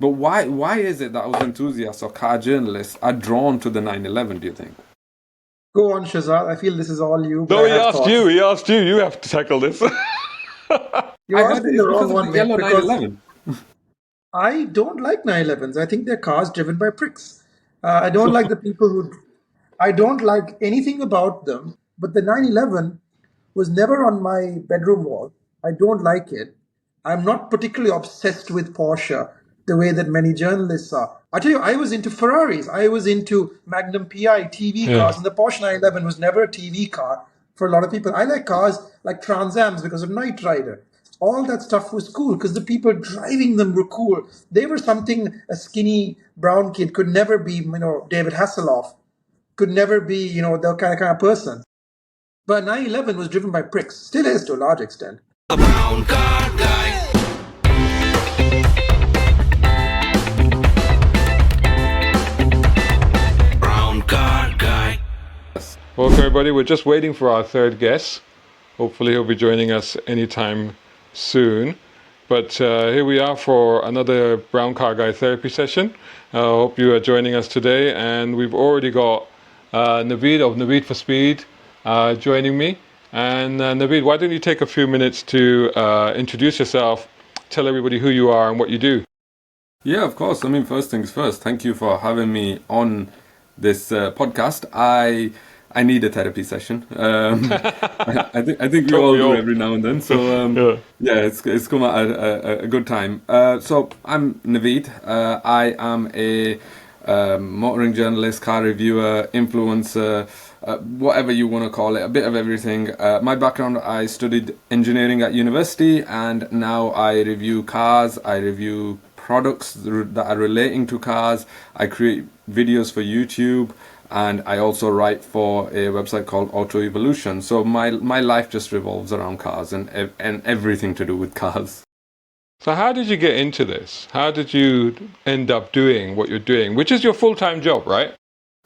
But why is it that auto enthusiasts or car journalists are drawn to the 911, do you think? Go on, Shazad. I feel this is all you, but No, I he have asked you. thoughts. He asked you. You have to tackle this. I You're heard asking it's the wrong because of the one, mate, yellow because 911. I don't like 911s. I think they're cars driven by pricks. I don't like the people who. I don't like anything about them. But the 911 was never on my bedroom wall. I don't like it. I'm not particularly obsessed with Porsche the way that many journalists are. I tell you, I was into Ferraris. I was into Magnum PI TV Yeah. cars, and the Porsche 911 was never a TV car for a lot of people. I like cars like Transams because of Knight Rider. All that stuff was cool because the people driving them were cool. They were something a skinny brown kid could never be, David Hasselhoff could never be, the kind of person. But 911 was driven by pricks, still is to a large extent. A brown car guy. Brown car guy. Welcome, everybody. We're just waiting for our third guest. Hopefully, he'll be joining us anytime soon. But here we are for another BrownCarGuy Therapy Session. I hope you are joining us today. And we've already got Naveed of Naveed for Speed joining me. And Naveed, why don't you take a few minutes to introduce yourself, tell everybody who you are and what you do. Yeah, of course. I mean, first things first, thank you for having me on this podcast. I need a therapy session. I think we Don't all we do all? every now and then. So Yeah. yeah, it's come at a good time. So I'm Naveed. I am a motoring journalist, car reviewer, influencer, whatever you want to call it, a bit of everything. My background, I studied engineering at university, and now I review cars. I review products that are relating to cars. I create videos for YouTube, and I also write for a website called AutoEvolution. So my life just revolves around cars and everything to do with cars. So how did you get into this? How did you end up doing what you're doing, which is your full-time job, right?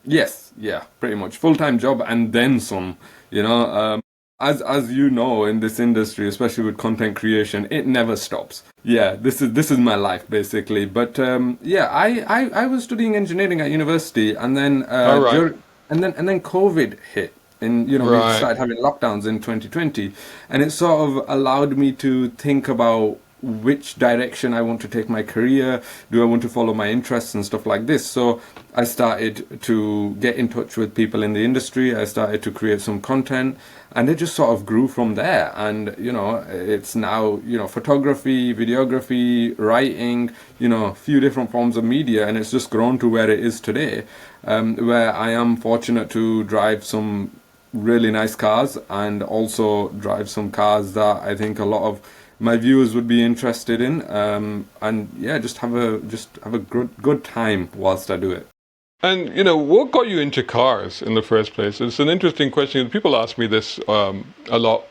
Yes, yeah, pretty much full-time job and then some. You know, as you know, in this industry, especially with content creation, it never stops. Yeah, this is my life basically. But yeah, I was studying engineering at university, and then All right. and then COVID hit. And we Right. started having lockdowns in 2020, and it sort of allowed me to think about which direction I want to take my career. Do I want to follow my interests and stuff like this? So I started to get in touch with people in the industry. I started to create some content, and it just sort of grew from there. And it's now photography, videography, writing, a few different forms of media, and it's just grown to where it is today, where I am fortunate to drive some really nice cars and also drive some cars that I think a lot of my viewers would be interested in, and yeah, just have a good time whilst I do it. And what got you into cars in the first place? It's an interesting question. People ask me this a lot,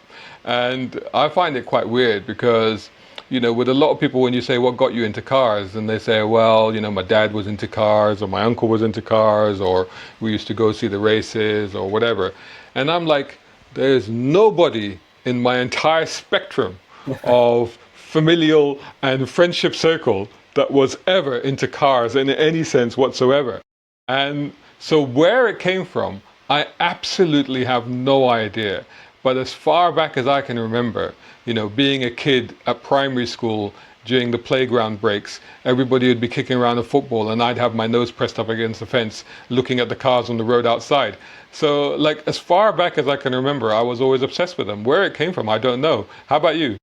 and I find it quite weird because with a lot of people, when you say what got you into cars, and they say, well, my dad was into cars, or my uncle was into cars, or we used to go see the races, or whatever. And I'm like, there's nobody in my entire spectrum of familial and friendship circle that was ever into cars in any sense whatsoever. And so where it came from, I absolutely have no idea. But as far back as I can remember, being a kid at primary school during the playground breaks, everybody would be kicking around a football and I'd have my nose pressed up against the fence looking at the cars on the road outside. So like as far back as I can remember, I was always obsessed with them. Where it came from, I don't know. How about you?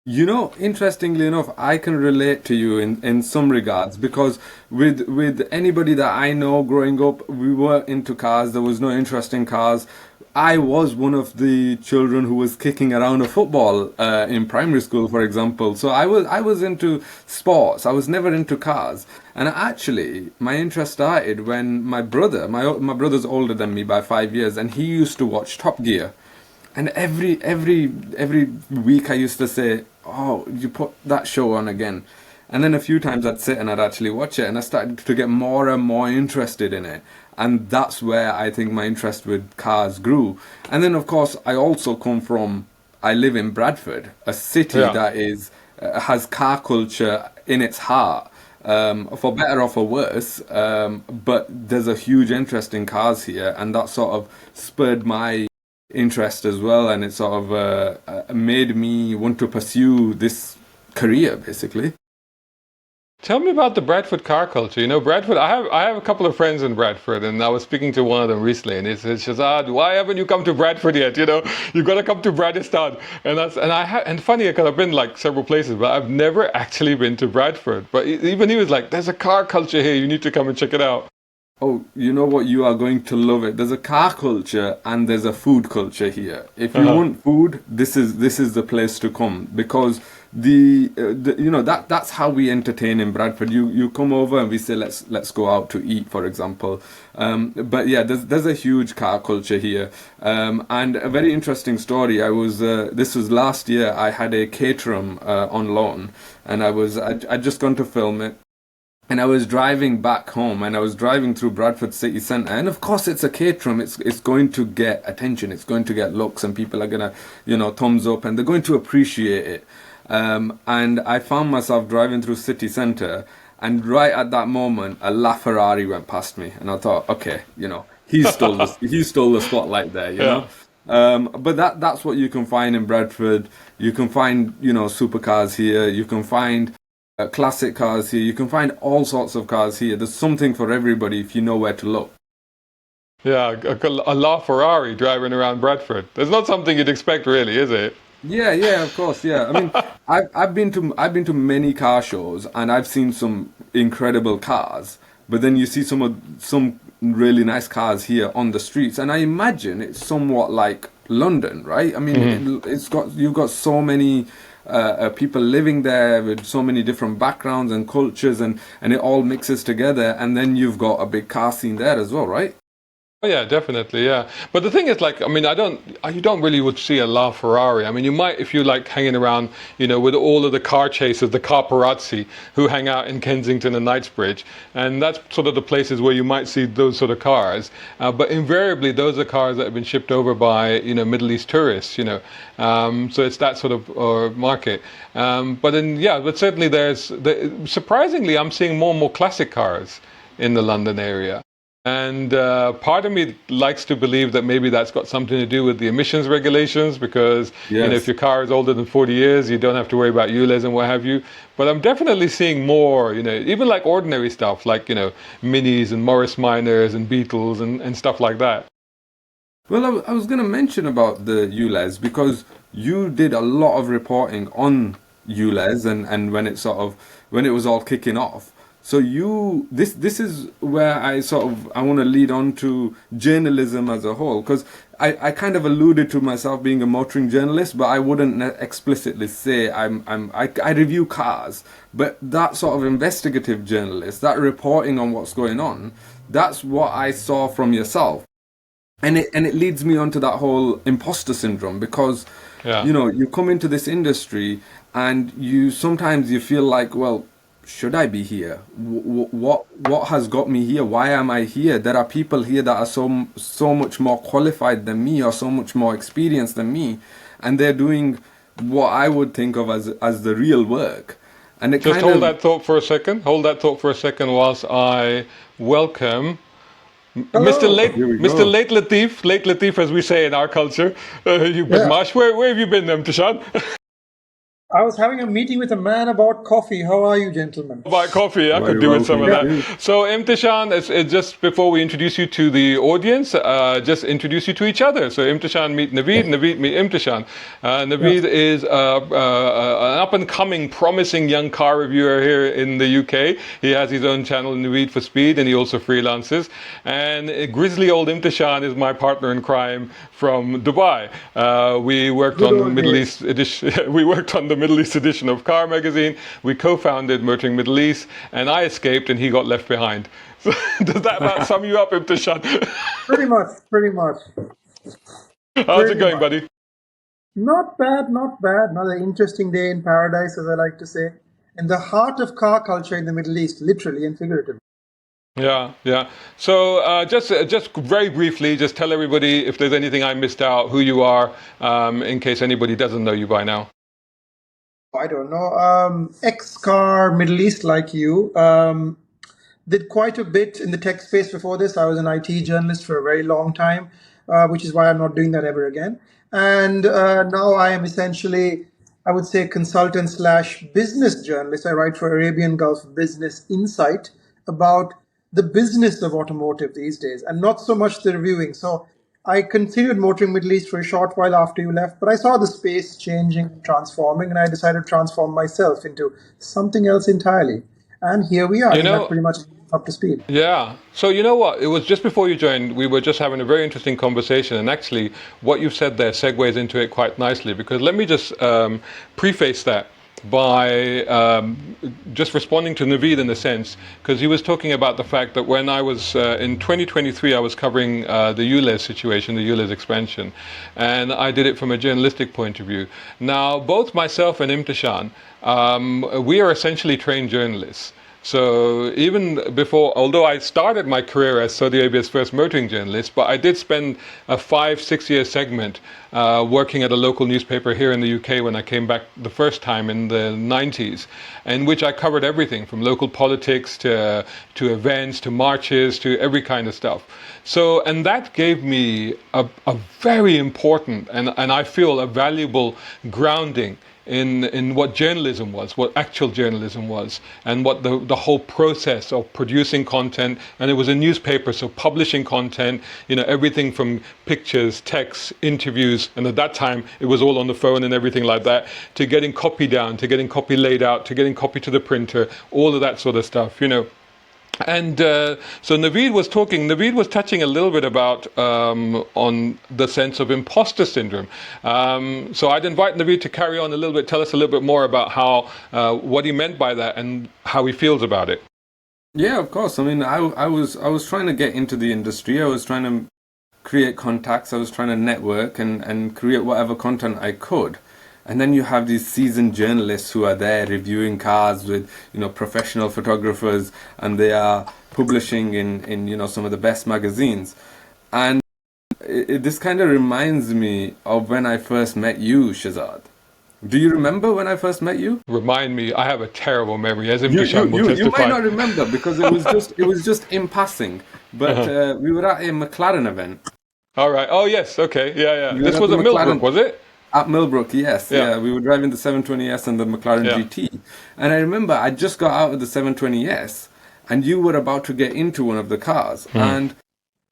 Interestingly enough, I can relate to you in some regards, because with anybody that I know growing up, we were into cars. There was no interest in cars. I was one of the children who was kicking around a football in primary school, for example. So I was into sports. I was never into cars. And actually, my interest started when my brother's older than me by 5 years, and he used to watch Top Gear. And every week I used to say, "Oh, you put that show on again." And then a few times I'd sit and I'd actually watch it, and I started to get more and more interested in it. And that's where I think my interest with cars grew. And then, of course, I live in Bradford, a city Yeah. that has car culture in its heart. for better or for worse. But there's a huge interest in cars here, and that sort of spurred my interest as well, and it sort of made me want to pursue this career, basically. Tell me about the Bradford car culture. You know, Bradford. I have a couple of friends in Bradford, and I was speaking to one of them recently, and he said, "Shazad, why haven't you come to Bradford yet? You know, you got to come to Bradistan." And funny because I've been like several places, but I've never actually been to Bradford. But even he was like, "There's a car culture here. You need to come and check it out." Oh, you know what? You are going to love it. There's a car culture and there's a food culture here. If you want food, this is the place to come, because that's how we entertain in Bradford. You come over and we say let's go out to eat, for example. But yeah, there's a huge car culture here. And a very interesting story. This was last year. I had a caterum on loan, and I'd just gone to film it. And I was driving back home, and I was driving through Bradford city centre, and of course it's a caterum. It's going to get attention. It's going to get looks, and people are gonna, thumbs up, and they're going to appreciate it. And I found myself driving through city centre, and right at that moment, a LaFerrari went past me, and I thought, okay, he stole the spotlight there, you know. But that's what you can find in Bradford. You can find supercars here. You can find classic cars here. You can find all sorts of cars here. There's something for everybody if you know where to look. Yeah, a LaFerrari driving around Bradford. That's not something you'd expect, really, is it? Yeah, of course, yeah. I mean, I've been to many car shows, and I've seen some incredible cars. But then you see some really nice cars here on the streets, and I imagine it's somewhat like London, right? I mean, you've got so many people living there with so many different backgrounds and cultures, and it all mixes together, and then you've got a big car scene there as well, right? Oh, yeah, definitely, yeah. But the thing is, like, I mean, you don't really would see a LaFerrari. I mean, you might if you like hanging around, with all of the car chasers, the paparazzi who hang out in Kensington and Knightsbridge, and that's sort of the places where you might see those sort of cars. But invariably, those are cars that have been shipped over by, Middle East tourists, So it's that sort of market. But certainly surprisingly, I'm seeing more and more classic cars in the London area. And part of me likes to believe that maybe that's got something to do with the emissions regulations, because if your car is older than 40 years, you don't have to worry about ULEZ and what have you. But I'm definitely seeing more, even like ordinary stuff, like, Minis and Morris Minors and Beetles and stuff like that. Well, I was going to mention about the ULEZ, because you did a lot of reporting on ULEZ and when it was all kicking off. So this is where I want to lead on to journalism as a whole, because I kind of alluded to myself being a motoring journalist, but I wouldn't explicitly say I review cars. But that sort of investigative journalist, that reporting on what's going on, that's what I saw from yourself, and it leads me on to that whole imposter syndrome, because you come into this industry and sometimes you feel like, well, should I be here? What has got me here? Why am I here? There are people here that are so much more qualified than me, or so much more experienced than me, and they're doing what I would think of as the real work. And it just hold that thought for a second. Hold that thought for a second whilst I welcome Mr. Late Latif, as we say in our culture. Badmash. Where have you been, Imthishan? I was having a meeting with a man about coffee. How are you, gentlemen? About coffee, I could do with some of that. So, Imthishan, just before we introduce you to the audience, just introduce you to each other. So, Imthishan, meet Naveed. Naveed, meet Imthishan. Naveed is an up-and-coming, promising young car reviewer here in the UK. He has his own channel, Naveed for Speed, and he also freelances. And grizzly old Imthishan is my partner in crime from Dubai. We worked on the Middle East edition. We worked on the Middle East edition of Car Magazine. We co-founded Motoring Middle East, and I escaped, and he got left behind. So, does that about sum you up, Imthishan? Pretty much. How's it going, buddy? Not bad. Another interesting day in paradise, as I like to say. In the heart of car culture in the Middle East, literally and figuratively. Yeah. So just very briefly, just tell everybody if there's anything I missed out, who you are, in case anybody doesn't know you by now. I don't know. Ex-car Middle East like you. Did quite a bit in the tech space before this. I was an IT journalist for a very long time, which is why I'm not doing that ever again. And now I am essentially, I would say, consultant slash business journalist. I write for Arabian Gulf Business Insight about the business of automotive these days, and not so much the reviewing. So I continued motoring Middle East for a short while after you left, but I saw the space changing, transforming, and I decided to transform myself into something else entirely. And here we are. I You think that know, pretty much up to speed. yeah. So you know what? It was just before you joined, we were just having a very interesting conversation, and actually, what you've said there segues into it quite nicely. Because let me just preface that by just responding to Naveed in a sense, because he was talking about the fact that when I was in 2023, I was covering the ULEZ situation, the ULEZ expansion, and I did it from a journalistic point of view. Now, both myself and Imthishan, we are essentially trained journalists. So even before, although I started my career as Saudi Arabia's first motoring journalist, but I did spend a 5-6 year segment working at a local newspaper here in the UK when I came back the first time in the 90s, in which I covered everything from local politics to events to marches to every kind of stuff. So, and that gave me a very important and I feel a valuable grounding in what journalism was, what actual journalism was, and what the whole process of producing content. And it was a newspaper, so publishing content, you know, everything from pictures, texts, interviews, and at that time it was all on the phone and everything like that, to getting copy down, to getting copy laid out, to getting copy to the printer, all of that sort of stuff, you know. And so Naveed was touching a little bit about on the sense of imposter syndrome. So I'd invite Naveed to carry on a little bit, tell us a little bit more about how, what he meant by that and how he feels about it. Yeah, of course. I mean, I was trying to get into the industry. I was trying to create contacts. I was trying to network and create whatever content I could. And then you have these seasoned journalists who are there reviewing cars with, you know, professional photographers, and they are publishing in you know, some of the best magazines. And this kind of reminds me of when I first met you, Shazad. Do you remember when I first met you? Remind me, I have a terrible memory, as You Imthishan will you might testify. not remember because it was just in passing. But we were at a McLaren event. All right. Oh, yes. Okay. Yeah, yeah. We were This at was the at Millbrook, McLaren. was it? At Millbrook, yes. Yeah. Yeah, we were driving the 720S and the McLaren Yeah. GT. And I remember I just got out of the 720S and you were about to get into one of the cars. And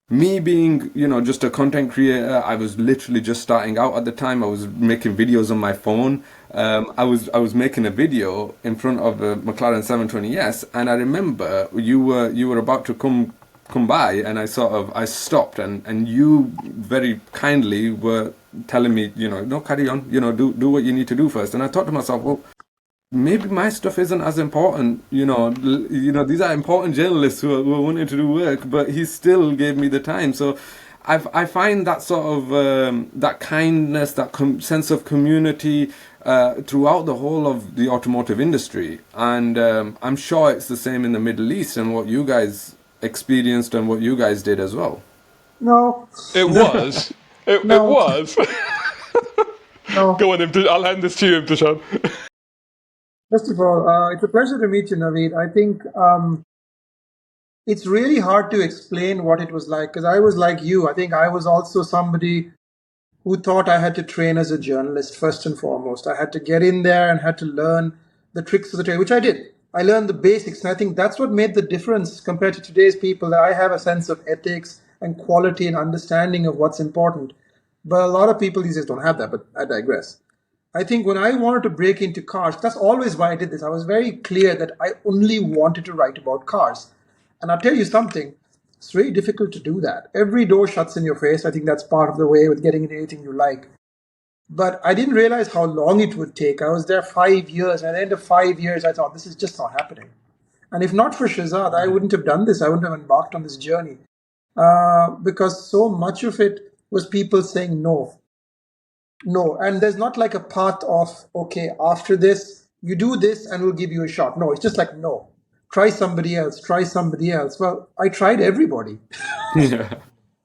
me being, you know, just a content creator, I was literally just starting out at the time. I was making videos on my phone. I was making a video in front of the McLaren 720S, and I remember you were about to come by, and I stopped, and you very kindly were telling me, you know, no, carry on, you know, do what you need to do first. And I thought to myself, well, maybe my stuff isn't as important, you know. These are important journalists who are wanting to do work, but he still gave me the time. So I find that sort of that kindness, that sense of community throughout the whole of the automotive industry, and I'm sure it's the same in the Middle East and what you guys experienced and what you guys did as well. No, It was. It no, was. no. Go on, I'll hand this to you, Imthishan. First of all, it's a pleasure to meet you, Naveed. I think it's really hard to explain what it was like because I was like you. I think I was also somebody who thought I had to train as a journalist first and foremost. I had to get in there and had to learn the tricks of the trade, which I did. I learned the basics, and I think that's what made the difference compared to today's people. That I have a sense of ethics and quality and understanding of what's important. But a lot of people these days don't have that, but I digress. I think when I wanted to break into cars, that's always why I did this. I was very clear that I only wanted to write about cars. And I'll tell you something, it's very difficult to do that. Every door shuts in your face. I think that's part of the way with getting into anything you like. But I didn't realize how long it would take. I was there 5 years. And at the end of 5 years, I thought, this is just not happening. And if not for Shazad, I wouldn't have done this. I wouldn't have embarked on this journey. Because so much of it was people saying no. No. And there's not like a path of, okay, after this, you do this and we'll give you a shot. No, it's just like, no. Try somebody else. Try somebody else. Well, I tried everybody. Yeah.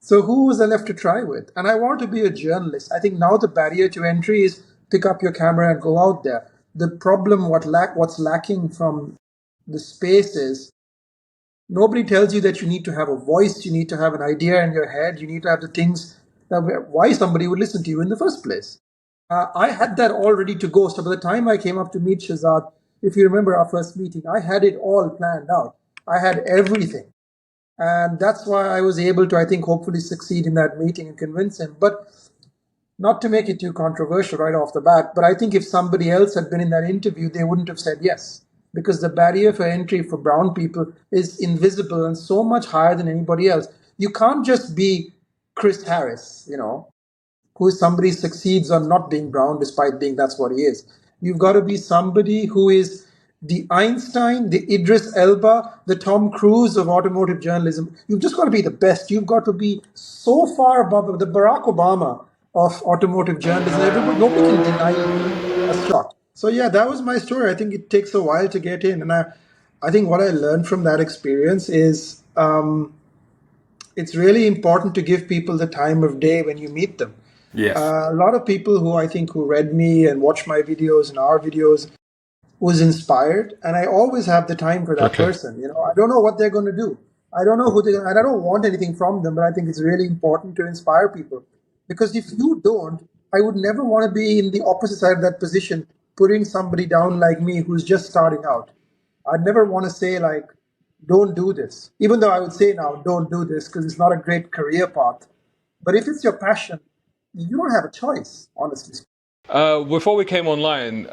So who was I left to try with? And I want to be a journalist. I think now the barrier to entry is pick up your camera and go out there. the problem, what's lacking from the space is nobody tells you that you need to have a voice, you need to have an idea in your head, you need to have the things that why somebody would listen to you in the first place. I had that all ready to go. So by the time I came up to meet Shazad, if you remember our first meeting, I had it all planned out. I had everything. And that's why I was able to, I think, hopefully succeed in that meeting and convince him. But not to make it too controversial right off the bat, but I think if somebody else had been in that interview, they wouldn't have said yes. Because the barrier for entry for brown people is invisible and so much higher than anybody else. You can't just be Chris Harris, who is somebody succeeds on not being brown despite being that's what he is. You've got to be somebody who is the Einstein, the Idris Elba, the Tom Cruise of automotive journalism. You've just got to be the best. You've got to be so far above the Barack Obama of automotive journalism. Nobody can deny you a shot. So yeah, that was my story. I think it takes a while to get in. And I think what I learned from that experience is it's really important to give people the time of day when you meet them. Yes. A lot of people who read me and watch my videos and our videos was inspired, and I always have the time for that person. I don't know what they're going to do. I don't know and I don't want anything from them, but I think it's really important to inspire people. Because if you don't, I would never want to be in the opposite side of that position, putting somebody down like me who's just starting out. I'd never want to say don't do this. Even though I would say now, don't do this because it's not a great career path. But if it's your passion, you don't have a choice, honestly. Before we came online,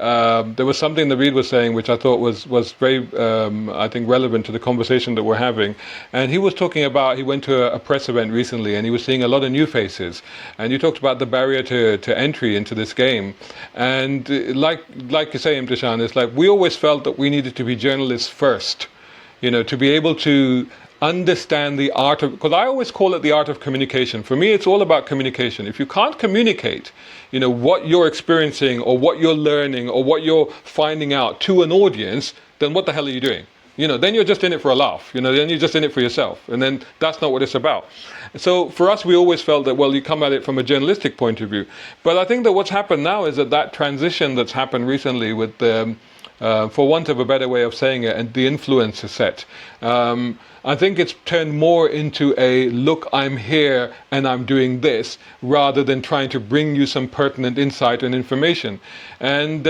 there was something Naveed was saying which I thought was very, I think, relevant to the conversation that we're having. And he was talking about, he went to a press event recently and he was seeing a lot of new faces. And you talked about the barrier to entry into this game. And like you say, Imthishan, it's like we always felt that we needed to be journalists first, to be able to understand the art of, because I always call it the art of communication. For me, it's all about communication. If you can't communicate, what you're experiencing or what you're learning or what you're finding out to an audience, then what the hell are you doing? Then you're just in it for a laugh, then you're just in it for yourself. And then that's not what it's about. So for us, we always felt that, well, you come at it from a journalistic point of view. But I think that what's happened now is that transition that's happened recently with the, for want of a better way of saying it, and the influencer set. I think it's turned more into a, look, I'm here and I'm doing this, rather than trying to bring you some pertinent insight and information. And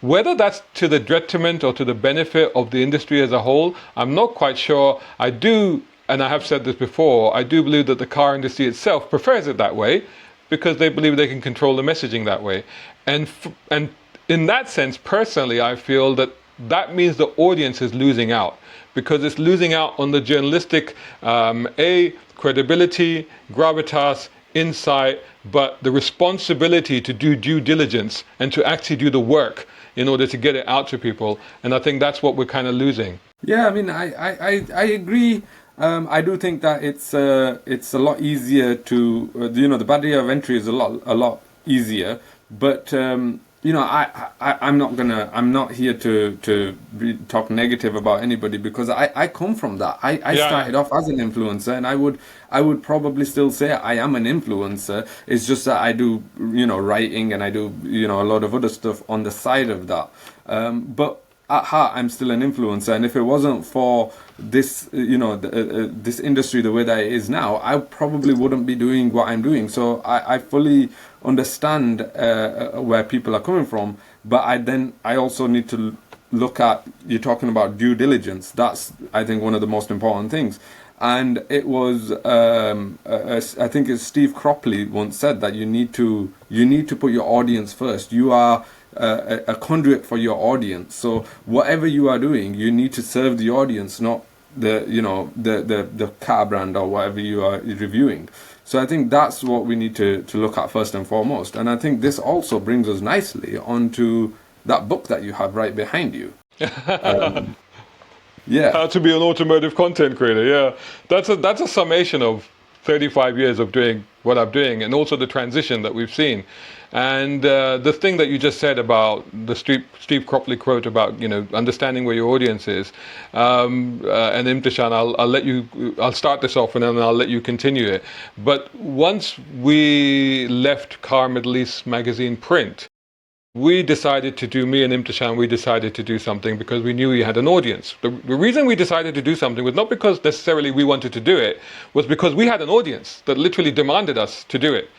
whether that's to the detriment or to the benefit of the industry as a whole, I'm not quite sure. I do, and I have said this before, I do believe that the car industry itself prefers it that way because they believe they can control the messaging that way. And in that sense, personally, I feel that means the audience is losing out, because it's losing out on the journalistic, credibility, gravitas, insight, but the responsibility to do due diligence and to actually do the work in order to get it out to people. And I think that's what we're kind of losing. Yeah, I mean, I agree. I do think that it's a lot easier to, the barrier of entry is a lot easier, but I'm not here to talk negative about anybody, because I come from that. I started off as an influencer, and I would probably still say I am an influencer. It's just that I do, writing, and I do, a lot of other stuff on the side of that. But at heart, I'm still an influencer, and if it wasn't for this, this industry the way that it is now, I probably wouldn't be doing what I'm doing. So I fully understand where people are coming from, but I also need to look at, you're talking about due diligence. That's, I think, one of the most important things. And it was, I think it's Steve Cropley once said that you need to put your audience first. You are a conduit for your audience. So whatever you are doing, you need to serve the audience, not the car brand or whatever you are reviewing. So I think that's what we need to look at first and foremost. And I think this also brings us nicely onto that book that you have right behind you. How to be an automotive content creator. Yeah, that's a summation of 35 years of doing what I'm doing, and also the transition that we've seen. And the thing that you just said about the Steve Cropley quote about understanding where your audience is, and Imthishan, I'll start this off and then I'll let you continue it. But once we left Car Middle East magazine print, we decided to do, me and Imthishan, we decided to do something because we knew we had an audience. The reason we decided to do something was not because necessarily we wanted to do it, was because we had an audience that literally demanded us to do it.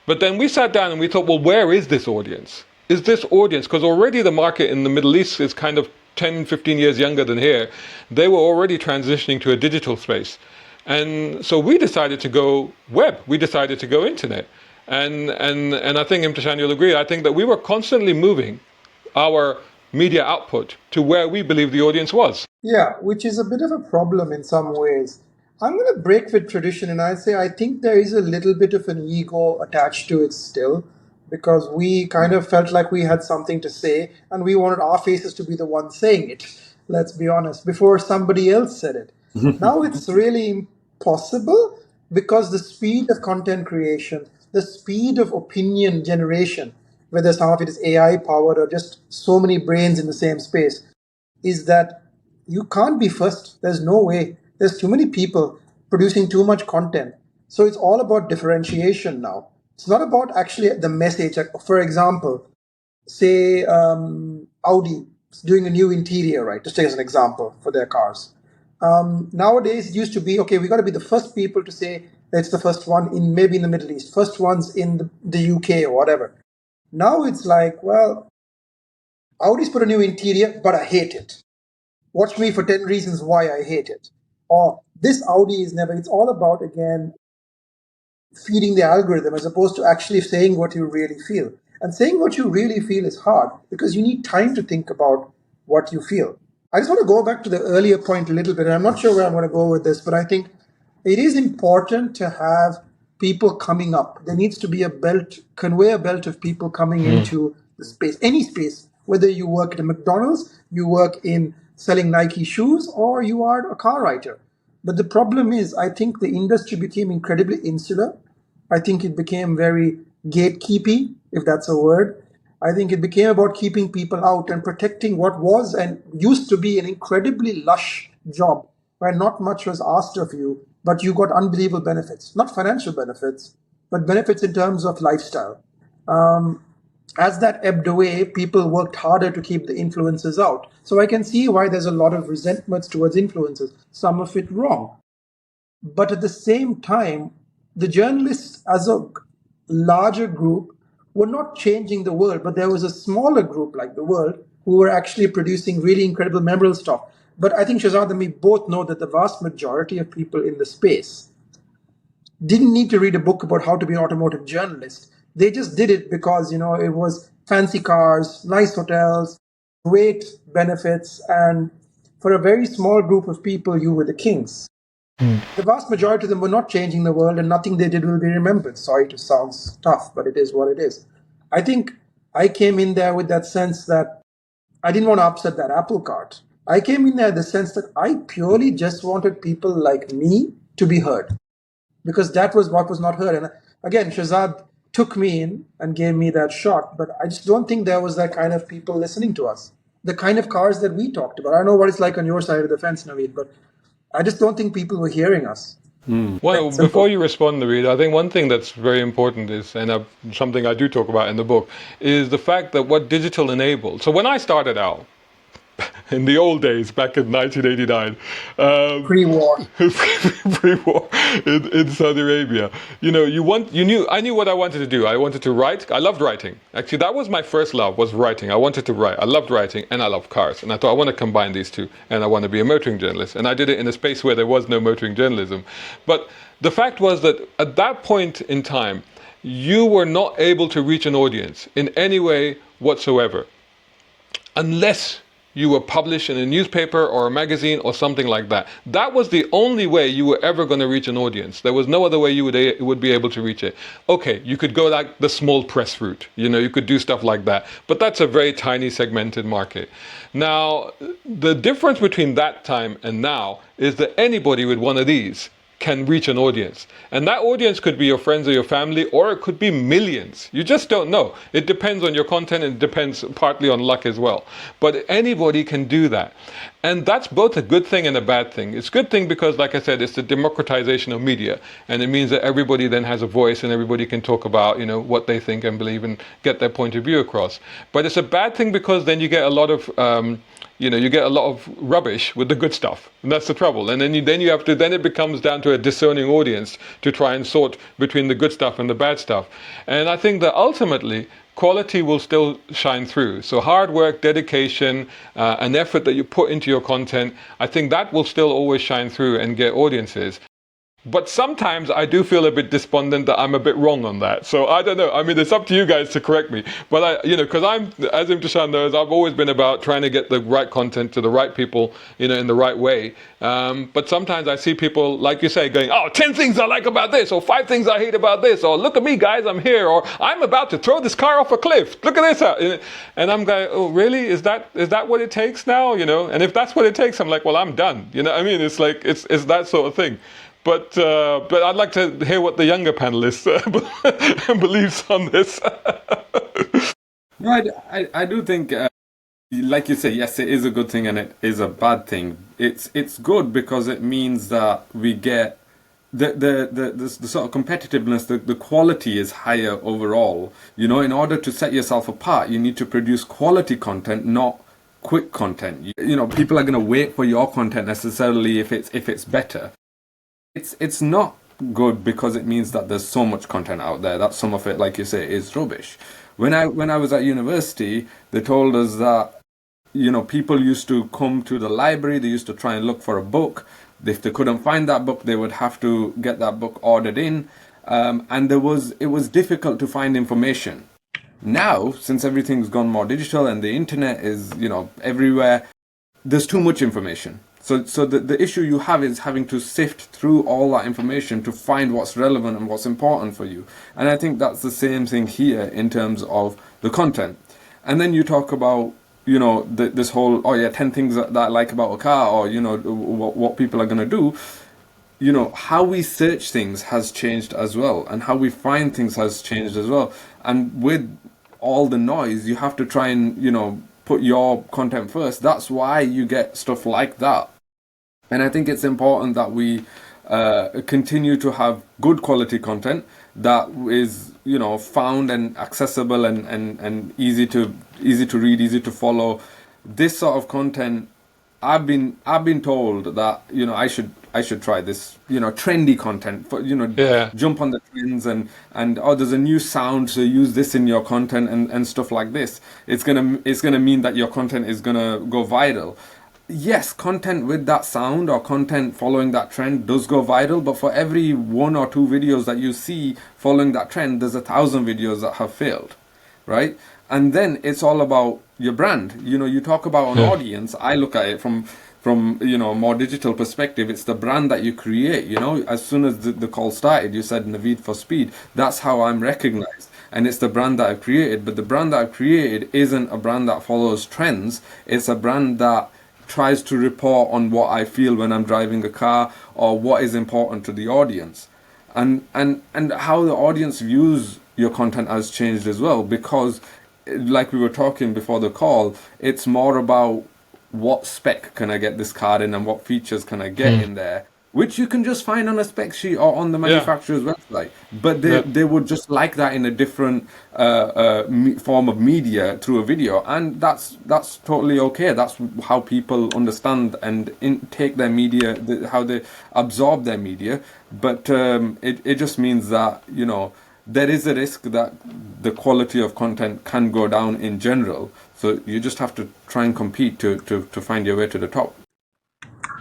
But then we sat down and we thought, well, where is this audience? Is this audience, because already the market in the Middle East is kind of 10, 15 years younger than here. They were already transitioning to a digital space. And so we decided to go web. We decided to go internet. And I think, Imthishan, you'll agree, I think that we were constantly moving our media output to where we believe the audience was. Yeah, which is a bit of a problem in some ways. I'm going to break with tradition and I say I think there is a little bit of an ego attached to it still, because we kind of felt like we had something to say and we wanted our faces to be the ones saying it, let's be honest, before somebody else said it. Now it's really impossible because the speed of content creation, the speed of opinion generation, whether some of it is AI powered or just so many brains in the same space, is that you can't be first. There's no way. There's too many people producing too much content. So it's all about differentiation now. It's not about actually the message. Like, for example, say Audi is doing a new interior, right? Just take as an example for their cars. Nowadays, it used to be, okay, we got to be the first people to say it's the first one in maybe in the Middle East, first ones in the UK or whatever. Now it's like, well, Audi's put a new interior, but I hate it. Watch me for 10 reasons why I hate it. Or this Audi is never, it's all about, again, feeding the algorithm as opposed to actually saying what you really feel. And saying what you really feel is hard because you need time to think about what you feel. I just want to go back to the earlier point a little bit, and I'm not sure where I'm going to go with this, but I think it is important to have people coming up. There needs to be a conveyor belt of people coming into the space, any space, whether you work at a McDonald's, you work in selling Nike shoes, or you are a car writer. But the problem is, I think the industry became incredibly insular. I think it became very gatekeepy, if that's a word. I think it became about keeping people out and protecting what was and used to be an incredibly lush job where not much was asked of you, but you got unbelievable benefits. Not financial benefits, but benefits in terms of lifestyle. As that ebbed away, people worked harder to keep the influences out. So I can see why there's a lot of resentments towards influencers, some of it wrong. But at the same time, the journalists as a larger group were not changing the world, but there was a smaller group like the world who were actually producing really incredible, memorable stuff. But I think Shahzad and me both know that the vast majority of people in the space didn't need to read a book about how to be an automotive journalist. They just did it because, it was fancy cars, nice hotels, great benefits, and for a very small group of people, you were the kings. The vast majority of them were not changing the world, and nothing they did will be remembered. Sorry to sound tough, but it is what it is. I think I came in there with that sense that I didn't want to upset that apple cart. I came in there with the sense that I purely just wanted people like me to be heard, because that was what was not heard. And again, Shahzad took me in and gave me that shot, but I just don't think there was that kind of people listening to us. The kind of cars that we talked about. I know what it's like on your side of the fence, Naveed, but I just don't think people were hearing us. Well, before you respond, Naveed, I think one thing that's very important is, and something I do talk about in the book, is the fact that what digital enabled. So when I started out, in the old days, back in 1989, Pre-war. pre-war in Saudi Arabia, I knew what I wanted to do. I wanted to write. I loved writing. Actually, that was my first love, was writing. I wanted to write. I loved writing and I loved cars. And I thought I want to combine these two, and I want to be a motoring journalist. And I did it in a space where there was no motoring journalism. But the fact was that at that point in time, you were not able to reach an audience in any way whatsoever, unless you were published in a newspaper or a magazine or something like that. That was the only way you were ever going to reach an audience. There was no other way you would be able to reach it. Okay, you could go like the small press route. You could do stuff like that. But that's a very tiny segmented market. Now, the difference between that time and now is that anybody with one of these can reach an audience. And that audience could be your friends or your family, or it could be millions. You just don't know. It depends on your content, and it depends partly on luck as well. But anybody can do that. And that's both a good thing and a bad thing. It's a good thing because, like I said, it's the democratization of media. And it means that everybody then has a voice and everybody can talk about, what they think and believe and get their point of view across. But it's a bad thing because then you get a lot of you get a lot of rubbish with the good stuff, and that's the trouble. And then it becomes down to a discerning audience to try and sort between the good stuff and the bad stuff. And I think that ultimately quality will still shine through. So hard work, dedication, and effort that you put into your content, I think that will still always shine through and get audiences. But sometimes I do feel a bit despondent that I'm a bit wrong on that. So I don't know. I mean, it's up to you guys to correct me. But because as Imthishan knows, I've always been about trying to get the right content to the right people, in the right way. But sometimes I see people, like you say, going, 10 things I like about this, or 5 things I hate about this, or look at me, guys, I'm here, or I'm about to throw this car off a cliff. Look at this. And I'm going, oh, really? Is that what it takes now? And if that's what it takes, I'm like, well, I'm done. I mean, it's like, it's that sort of thing. But I'd like to hear what the younger panelists believes on this. No, I do think, like you say, yes, it is a good thing and it is a bad thing. It's good because it means that we get the sort of competitiveness, the quality is higher overall. In order to set yourself apart, you need to produce quality content, not quick content. People are going to wait for your content necessarily if it's better. It's not good because it means that there's so much content out there that some of it, like you say, is rubbish. When I was at university, they told us that people used to come to the library, they used to try and look for a book. If they couldn't find that book, they would have to get that book ordered in, and it was difficult to find information. Now, since everything's gone more digital and the internet is everywhere, there's too much information. So the issue you have is having to sift through all that information to find what's relevant and what's important for you. And I think that's the same thing here in terms of the content. And then you talk about, this whole, 10 things that I like about a car, or, what people are going to do. How we search things has changed as well, and how we find things has changed as well. And with all the noise, you have to try and, put your content first. That's why you get stuff like that. And I think it's important that we continue to have good quality content that is, found and accessible and easy to read, easy to follow. This sort of content, I've been told that I should try this, trendy content for, jump on the trends and there's a new sound, so use this in your content and stuff like this. It's gonna mean that your content is gonna go viral. Yes, content with that sound or content following that trend does go viral, but for every 1 or 2 videos that you see following that trend, there's 1,000 videos that have failed, right? And then it's all about your brand. You talk about an audience. I look at it from a more digital perspective. It's the brand that you create. As soon as the call started, you said Naveed for speed. That's how I'm recognized. And it's the brand that I've created. But the brand that I've created isn't a brand that follows trends. It's a brand that tries to report on what I feel when I'm driving a car, or what is important to the audience. And how the audience views your content has changed as well, because like we were talking before the call, it's more about what spec can I get this car in and what features can I get in there, which you can just find on a spec sheet or on the manufacturer's website. But they would just like that in a different form of media through a video, and that's totally okay. That's how people understand and take their media, how they absorb their media. But it just means that there is a risk that the quality of content can go down in general. So you just have to try and compete to find your way to the top.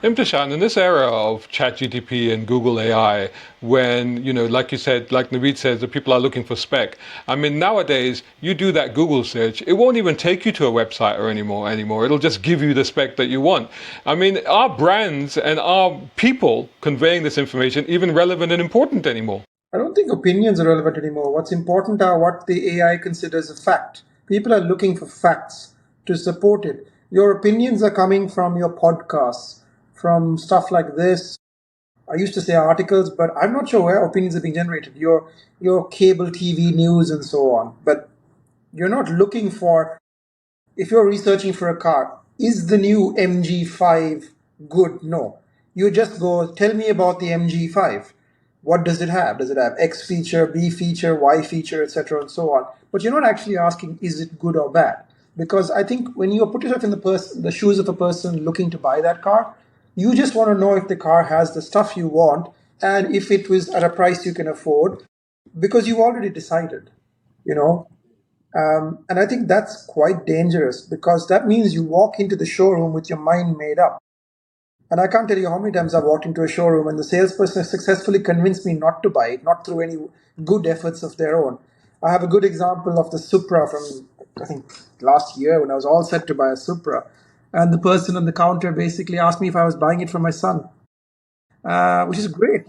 Imthishan, in this era of ChatGPT and Google AI, when, like you said, like Naveed says, the people are looking for spec. I mean, nowadays, you do that Google search, it won't even take you to a website anymore. It'll just give you the spec that you want. I mean, are brands and are people conveying this information even relevant and important anymore? I don't think opinions are relevant anymore. What's important are what the AI considers a fact. People are looking for facts to support it. Your opinions are coming from your podcasts, from stuff like this, I used to say articles, but I'm not sure where opinions are being generated. Your cable TV news and so on. But you're not looking for, if you're researching for a car, is the new MG5 good? No. You just go, tell me about the MG5. What does it have? Does it have X feature, B feature, Y feature, etc., and so on? But you're not actually asking, is it good or bad? Because I think when you put yourself in the shoes of a person looking to buy that car, you just want to know if the car has the stuff you want and if it was at a price you can afford, because you've already decided, you know. And I think that's quite dangerous because that means you walk into the showroom with your mind made up. And I can't tell you how many times I've walked into a showroom and the salesperson has successfully convinced me not to buy it, not through any good efforts of their own. I have a good example of the Supra from, I think, last year when I was all set to buy a Supra. And the person on the counter basically asked me if I was buying it for my son, which is great.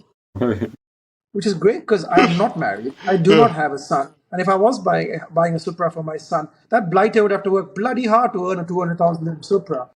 Which is great because I am not married. I do not have a son. And if I was buying a Supra for my son, that blighter would have to work bloody hard to earn a 200,000 Supra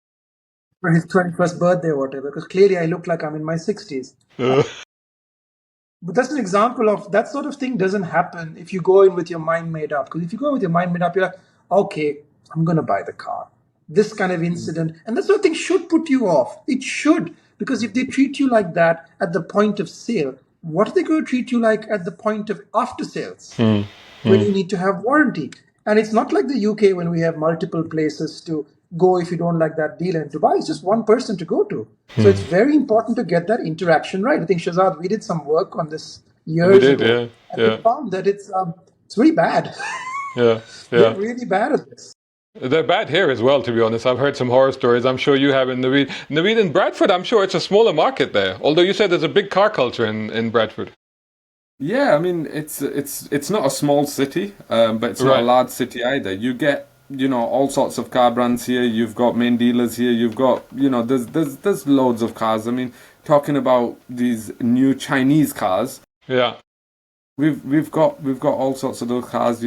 for his 21st birthday or whatever, because clearly I look like I'm in my 60s. But that's an example of that sort of thing doesn't happen if you go in with your mind made up. Because if you go with your mind made up, you're like, okay, I'm going to buy the car. This kind of incident. And that sort of thing should put you off. It should. Because if they treat you like that at the point of sale, what are they going to treat you like at the point of after sales? When you need to have warranty? And it's not like the UK when we have multiple places to go if you don't like that deal. And Dubai is just one person to go to. So it's very important to get that interaction right. I think, Shazad, we did some work on this years ago. And we found that it's really bad. Yeah, They're yeah. really bad at this. They're bad here as well, to be honest. I've heard some horror stories. I'm sure you have in Naveed. Naveed in Bradford, I'm sure it's a smaller market there. Although you said there's a big car culture in Bradford. Yeah, I mean it's not a small city, but it's not a Right. large city either. You get all sorts of car brands here. You've got main dealers here. You've got there's loads of cars. I mean, talking about these new Chinese cars, Yeah. we've got all sorts of those cars.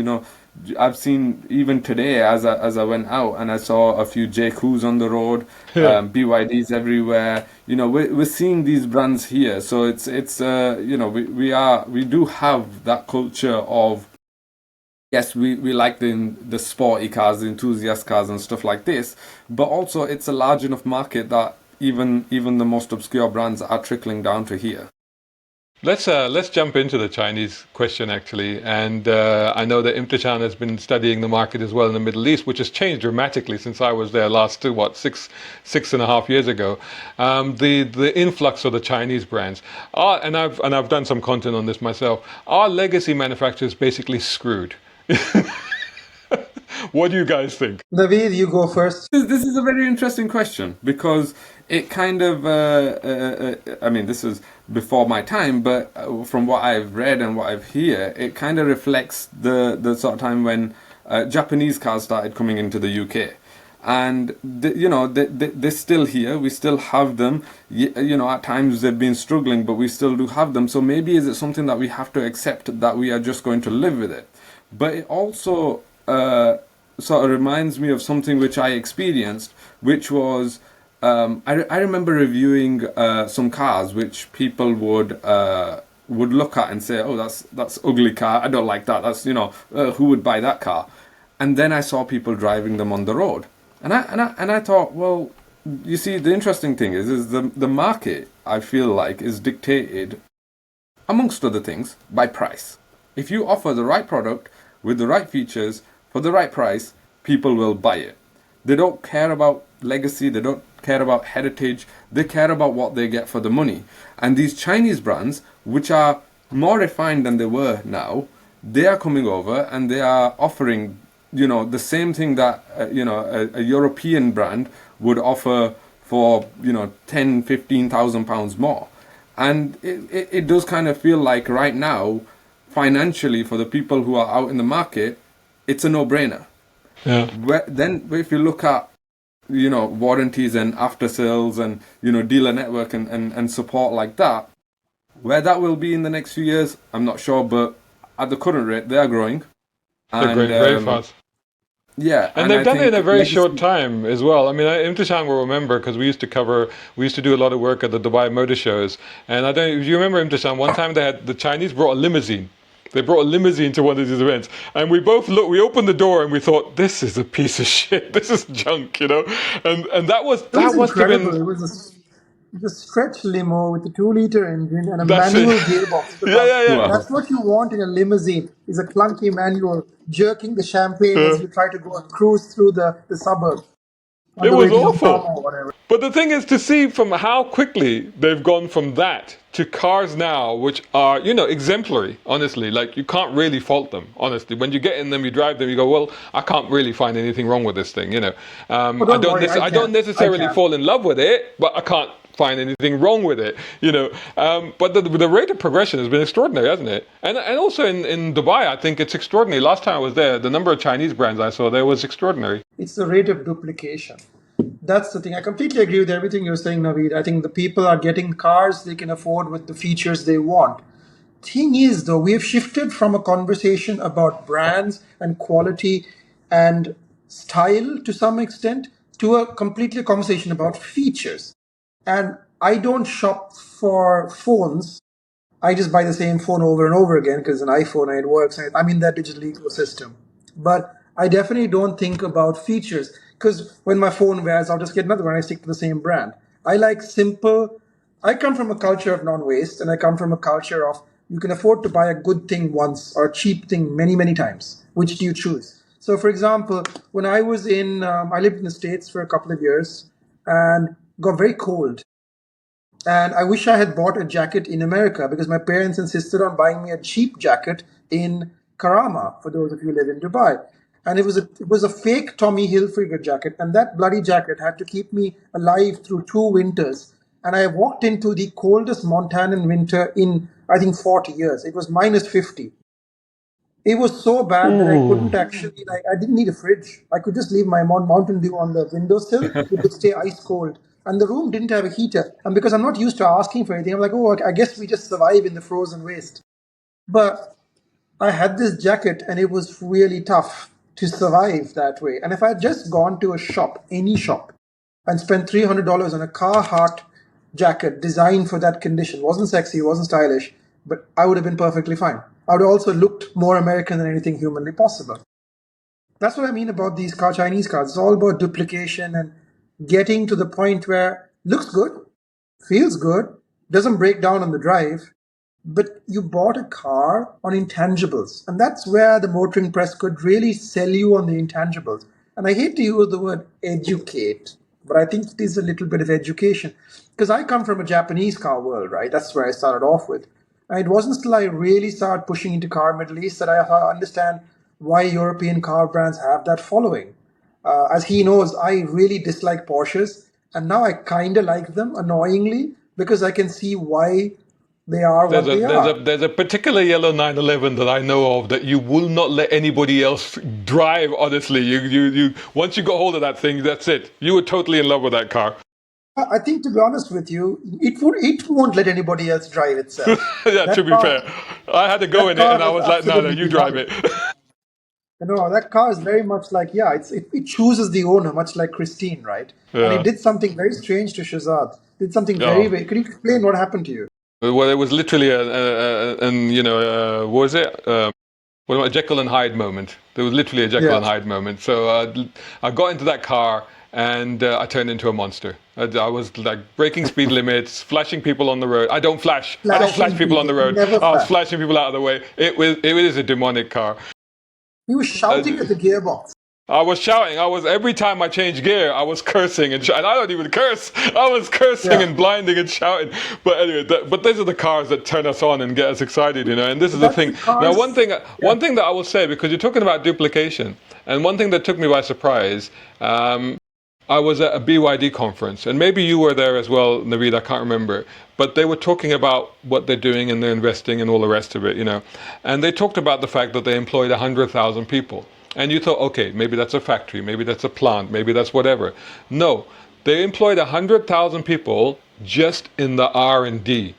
I've seen even today as I went out and I saw a few JQs on the road, Yeah. BYDs everywhere. We're seeing these brands here, so it's we do have that culture of, yes, we like the sporty cars, the enthusiast cars and stuff like this, but also it's a large enough market that even the most obscure brands are trickling down to here. Let's jump into the Chinese question actually, and I know that Imthishan has been studying the market as well in the Middle East, which has changed dramatically since I was there last six and a half years ago. The influx of the Chinese brands are, and I've done some content on this myself. Are legacy manufacturers basically screwed? What do you guys think? Naveed, you go first. This is a very interesting question because it kind of, I mean, this is before my time, but from what I've read and what I've heard, it kind of reflects the sort of time when Japanese cars started coming into the UK. And, they're still here. We still have them. At times they've been struggling, but we still do have them. So maybe is it something that we have to accept that we are just going to live with it? But it also sort of reminds me of something which I experienced, which was I remember reviewing some cars which people would look at and say, oh, that's ugly car. I don't like that. That's who would buy that car? And then I saw people driving them on the road, and I thought, well, you see, the interesting thing is the market, I feel like, is dictated, amongst other things, by price. If you offer the right product with the right features for the right price, people will buy it. They don't care about legacy, they don't care about heritage, they care about what they get for the money. And these Chinese brands, which are more refined than they were now, they are coming over and they are offering, the same thing that, a European brand would offer for, 10, 15,000 pounds more. And it does kind of feel like right now, financially, for the people who are out in the market, it's a no-brainer. Yeah. Then if you look at, warranties and after sales and, dealer network and support like that, where that will be in the next few years, I'm not sure, but at the current rate, they are growing. They're growing very fast. Yeah, And and they've I done it in a think very short legislation. time as well. I mean, Imthishan will remember because we used to do a lot of work at the Dubai motor shows. And I don't, if you remember Imthishan, one time the Chinese brought a limousine. They brought a limousine to one of these events, and we both looked. We opened the door and we thought, "This is a piece of shit. This is junk," you know. And It was that must have incredible. been It was a stretch limo with a 2-liter engine and a that's it. manual gearbox at the Yeah, front. yeah, yeah. Wow. That's what you want in a limousine, is a clunky manual jerking the champagne as you try to go and cruise through the suburbs on It the way was to Young Palm awful. or whatever. But the thing is to see from how quickly they've gone from that to cars now, which are, exemplary, honestly. Like, you can't really fault them, honestly. When you get in them, you drive them, you go, well, I can't really find anything wrong with this thing. Oh, don't worry, I don't I necessarily can. fall in love with it, but I can't find anything wrong with it. But the rate of progression has been extraordinary, hasn't it? And also in Dubai, I think it's extraordinary. Last time I was there, the number of Chinese brands I saw there was extraordinary. It's the rate of duplication. That's the thing. I completely agree with everything you're saying, Naveed. I think the people are getting cars they can afford with the features they want. Thing is, though, we have shifted from a conversation about brands and quality and style to some extent to a completely conversation about features. And I don't shop for phones. I just buy the same phone over and over again because it's an iPhone and it works. And I'm in that digital ecosystem. But I definitely don't think about features because when my phone wears, I'll just get another one. I stick to the same brand. I like simple. I come from a culture of non-waste, and I come from a culture of you can afford to buy a good thing once or a cheap thing many, many times. Which do you choose? So, for example, when I lived in the States for a couple of years and got very cold. And I wish I had bought a jacket in America because my parents insisted on buying me a cheap jacket in Karama, for those of you who live in Dubai. And it was a fake Tommy Hilfiger jacket, and that bloody jacket had to keep me alive through 2 winters. And I walked into the coldest Montanan winter in I think 40 years. It was minus 50. It was so bad that I couldn't actually, like, I didn't need a fridge. I could just leave my Mountain Dew on the windowsill. It would stay ice cold. And the room didn't have a heater. And because I'm not used to asking for anything, I'm like, oh, I guess we just survive in the frozen waste. But I had this jacket and it was really tough to survive that way. And if I had just gone to a shop, any shop, and spent $300 on a Carhartt jacket designed for that condition, wasn't sexy, wasn't stylish, but I would have been perfectly fine. I would have also looked more American than anything humanly possible. That's what I mean about these Chinese cars. It's all about duplication and getting to the point where looks good, feels good, doesn't break down on the drive, but you bought a car on intangibles. And that's where the motoring press could really sell you on the intangibles. And I hate to use the word educate, but I think it is a little bit of education. Because I come from a Japanese car world, right? That's where I started off with. And it wasn't until I really started pushing into car Middle East that I understand why European car brands have that following. As he knows, I really dislike Porsches, and now I kind of like them annoyingly because I can see why they are what they are. There's a particular yellow 911 that I know of that you will not let anybody else drive. Honestly, you once you got hold of that thing, that's it. You were totally in love with that car. I think, to be honest with you, it won't let anybody else drive itself. Yeah, to That be car, fair, I had to go that in it, car and I is was like, no, absolutely you drive demonic. it. That car is very much like, yeah, it chooses the owner, much like Christine, right? And it Yeah. did something very strange to Shazad. Did something very, Oh. very. Could you explain what happened to you? Well, it was literally what was it? Well, a Jekyll and Hyde moment. There was literally a Jekyll Yeah, and Hyde moment. So I got into that car and I turned into a monster. I was like breaking speed limits, flashing people on the road. I don't flash. I don't flash flashing people on people. the You road. never I was flash. flashing people out of the way. It is a demonic car. He was shouting at the gearbox. I was shouting. Every time I changed gear, I was cursing and I don't even curse. I was cursing Yeah. and blinding and shouting. But anyway, but these are the cars that turn us on and get us excited, And this is the That's thing. the Now, cars. Yeah. one thing that I will say, because you're talking about duplication, and one thing that took me by surprise, I was at a BYD conference, and maybe you were there as well, Naveed. I can't remember, but they were talking about what they're doing and they're investing and all the rest of it, And they talked about the fact that they employed 100,000 people. And you thought, okay, maybe that's a factory, maybe that's a plant, maybe that's whatever. No, they employed 100,000 people just in the R&D.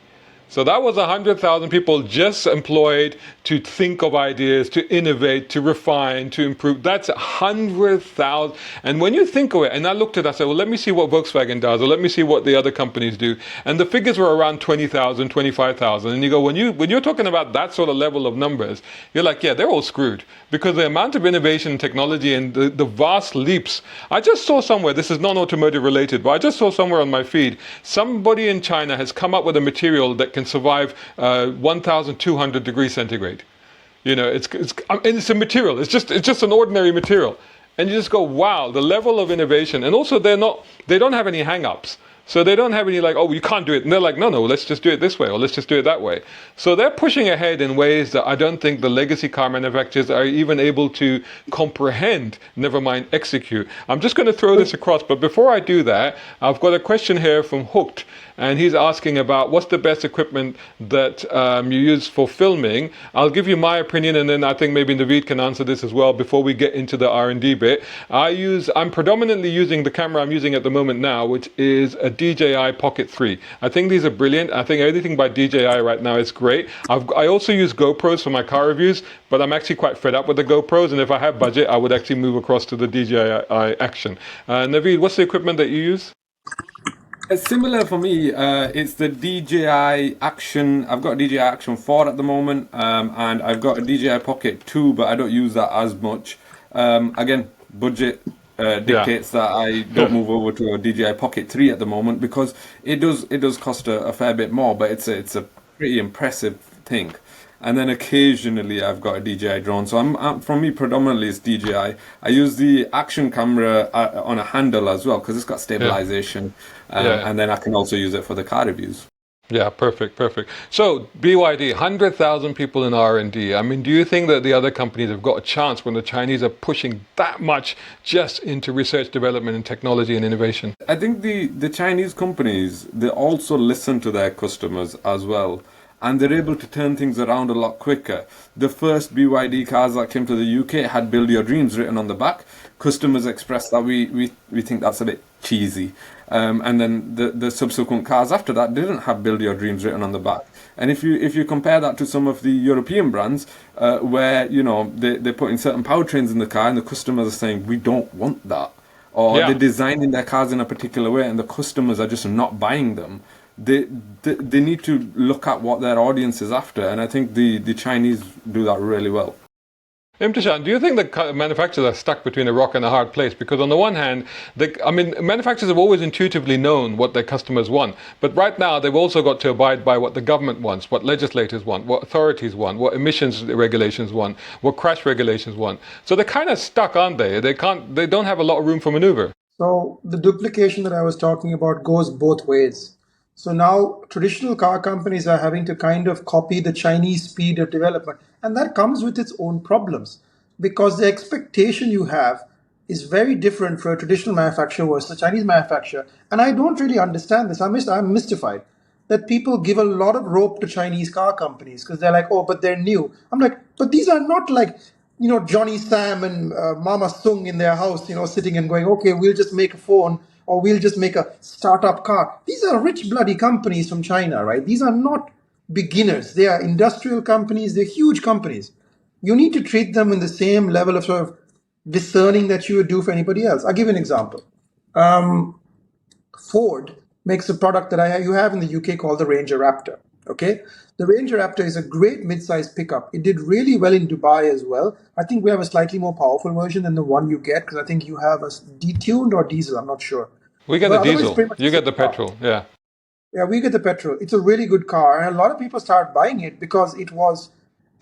So that was 100,000 people just employed to think of ideas, to innovate, to refine, to improve. That's 100,000. And when you think of it, and I looked at it, I said, well, let me see what Volkswagen does, or let me see what the other companies do. And the figures were around 20,000, 25,000. And you go, when you're talking about that sort of level of numbers, you're like, yeah, they're all screwed. Because the amount of innovation and technology and the vast leaps. I just saw somewhere, this is non-automotive related, but I just saw somewhere on my feed, somebody in China has come up with a material that can survive 1,200 degrees centigrade. You know, it's a material. It's just an ordinary material, and you just go, wow, the level of innovation. And also, they don't have any hang-ups. So they don't have any like, oh, you can't do it. And they're like, no, let's just do it this way, or let's just do it that way. So they're pushing ahead in ways that I don't think the legacy car manufacturers are even able to comprehend, never mind execute. I'm just going to throw this across, but before I do that, I've got a question here from Hooked, and he's asking about what's the best equipment that you use for filming. I'll give you my opinion, and then I think maybe Naveed can answer this as well before we get into the R&D bit. I'm predominantly using the camera I'm using at the moment now, which is a DJI Pocket 3. I think these are brilliant. I think everything by DJI right now is great. I also use GoPros for my car reviews, but I'm actually quite fed up with the GoPros, and if I have budget, I would actually move across to the DJI Action. Naveed, what's the equipment that you use? It's similar for me. It's the DJI Action. I've got a DJI Action 4 at the moment, and I've got a DJI Pocket 2, but I don't use that as much. Again, budget dictates that I don't move over to a DJI Pocket 3 at the moment, because it does cost a fair bit more, but it's a pretty impressive thing. And then occasionally I've got a DJI drone. So for me, predominantly it's DJI. I use the action camera on a handle as well, because it's got stabilization. And then I can also use it for the car reviews. Yeah, perfect. So BYD, 100,000 people in R&D. I mean, do you think that the other companies have got a chance when the Chinese are pushing that much just into research, development, and technology and innovation? I think the Chinese companies, they also listen to their customers as well. And they're able to turn things around a lot quicker. The first BYD cars that came to the UK had "Build Your Dreams" written on the back. Customers expressed that we think that's a bit cheesy. And then the subsequent cars after that didn't have "Build Your Dreams" written on the back. And if you compare that to some of the European brands, where they're putting certain powertrains in the car, and the customers are saying we don't want that, or they're designing their cars in a particular way, and the customers are just not buying them. They need to look at what their audience is after, and I think the Chinese do that really well. Imthishan, do you think that manufacturers are stuck between a rock and a hard place? Because on the one hand, manufacturers have always intuitively known what their customers want, but right now they've also got to abide by what the government wants, what legislators want, what authorities want, what emissions regulations want, what crash regulations want. So they're kind of stuck, aren't they? They don't have a lot of room for maneuver. So the duplication that I was talking about goes both ways. So now traditional car companies are having to kind of copy the Chinese speed of development. And that comes with its own problems, because the expectation you have is very different for a traditional manufacturer versus a Chinese manufacturer. And I don't really understand this. I'm mystified that people give a lot of rope to Chinese car companies because they're like, oh, but they're new. I'm like, but these are not like, Johnny Sam and Mama Sung in their house, sitting and going, okay, we'll just make a phone, or we'll just make a startup car. These are rich bloody companies from China, right? These are not beginners. They are industrial companies. They're huge companies. You need to treat them in the same level of sort of discerning that you would do for anybody else. I'll give you an example. Ford makes a product that you have in the UK called the Ranger Raptor. Okay, the Ranger Raptor is a great mid-sized pickup. It did really well in Dubai as well. I think we have a slightly more powerful version than the one you get, because I think you have a detuned or diesel. I'm not sure. We get the diesel. You get the petrol. Yeah. Yeah, we get the petrol. It's a really good car, and a lot of people start buying it because it was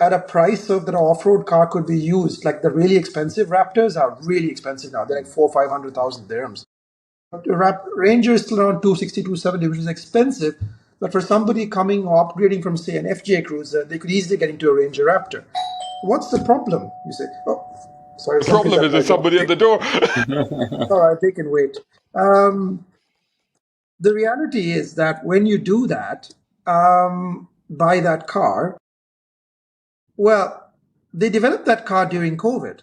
at a price so that an off-road car could be used. Like the really expensive Raptors are really expensive now. They're like 400,000-500,000 dirhams. But the Ranger is still around 260, 270, which is expensive. But for somebody coming or upgrading from, say, an FJ Cruiser, they could easily get into a Ranger Raptor. What's the problem? You say, oh, sorry. The problem is there's somebody at the door. All right, they can wait. The reality is that when you do that, buy that car, well, they developed that car during COVID.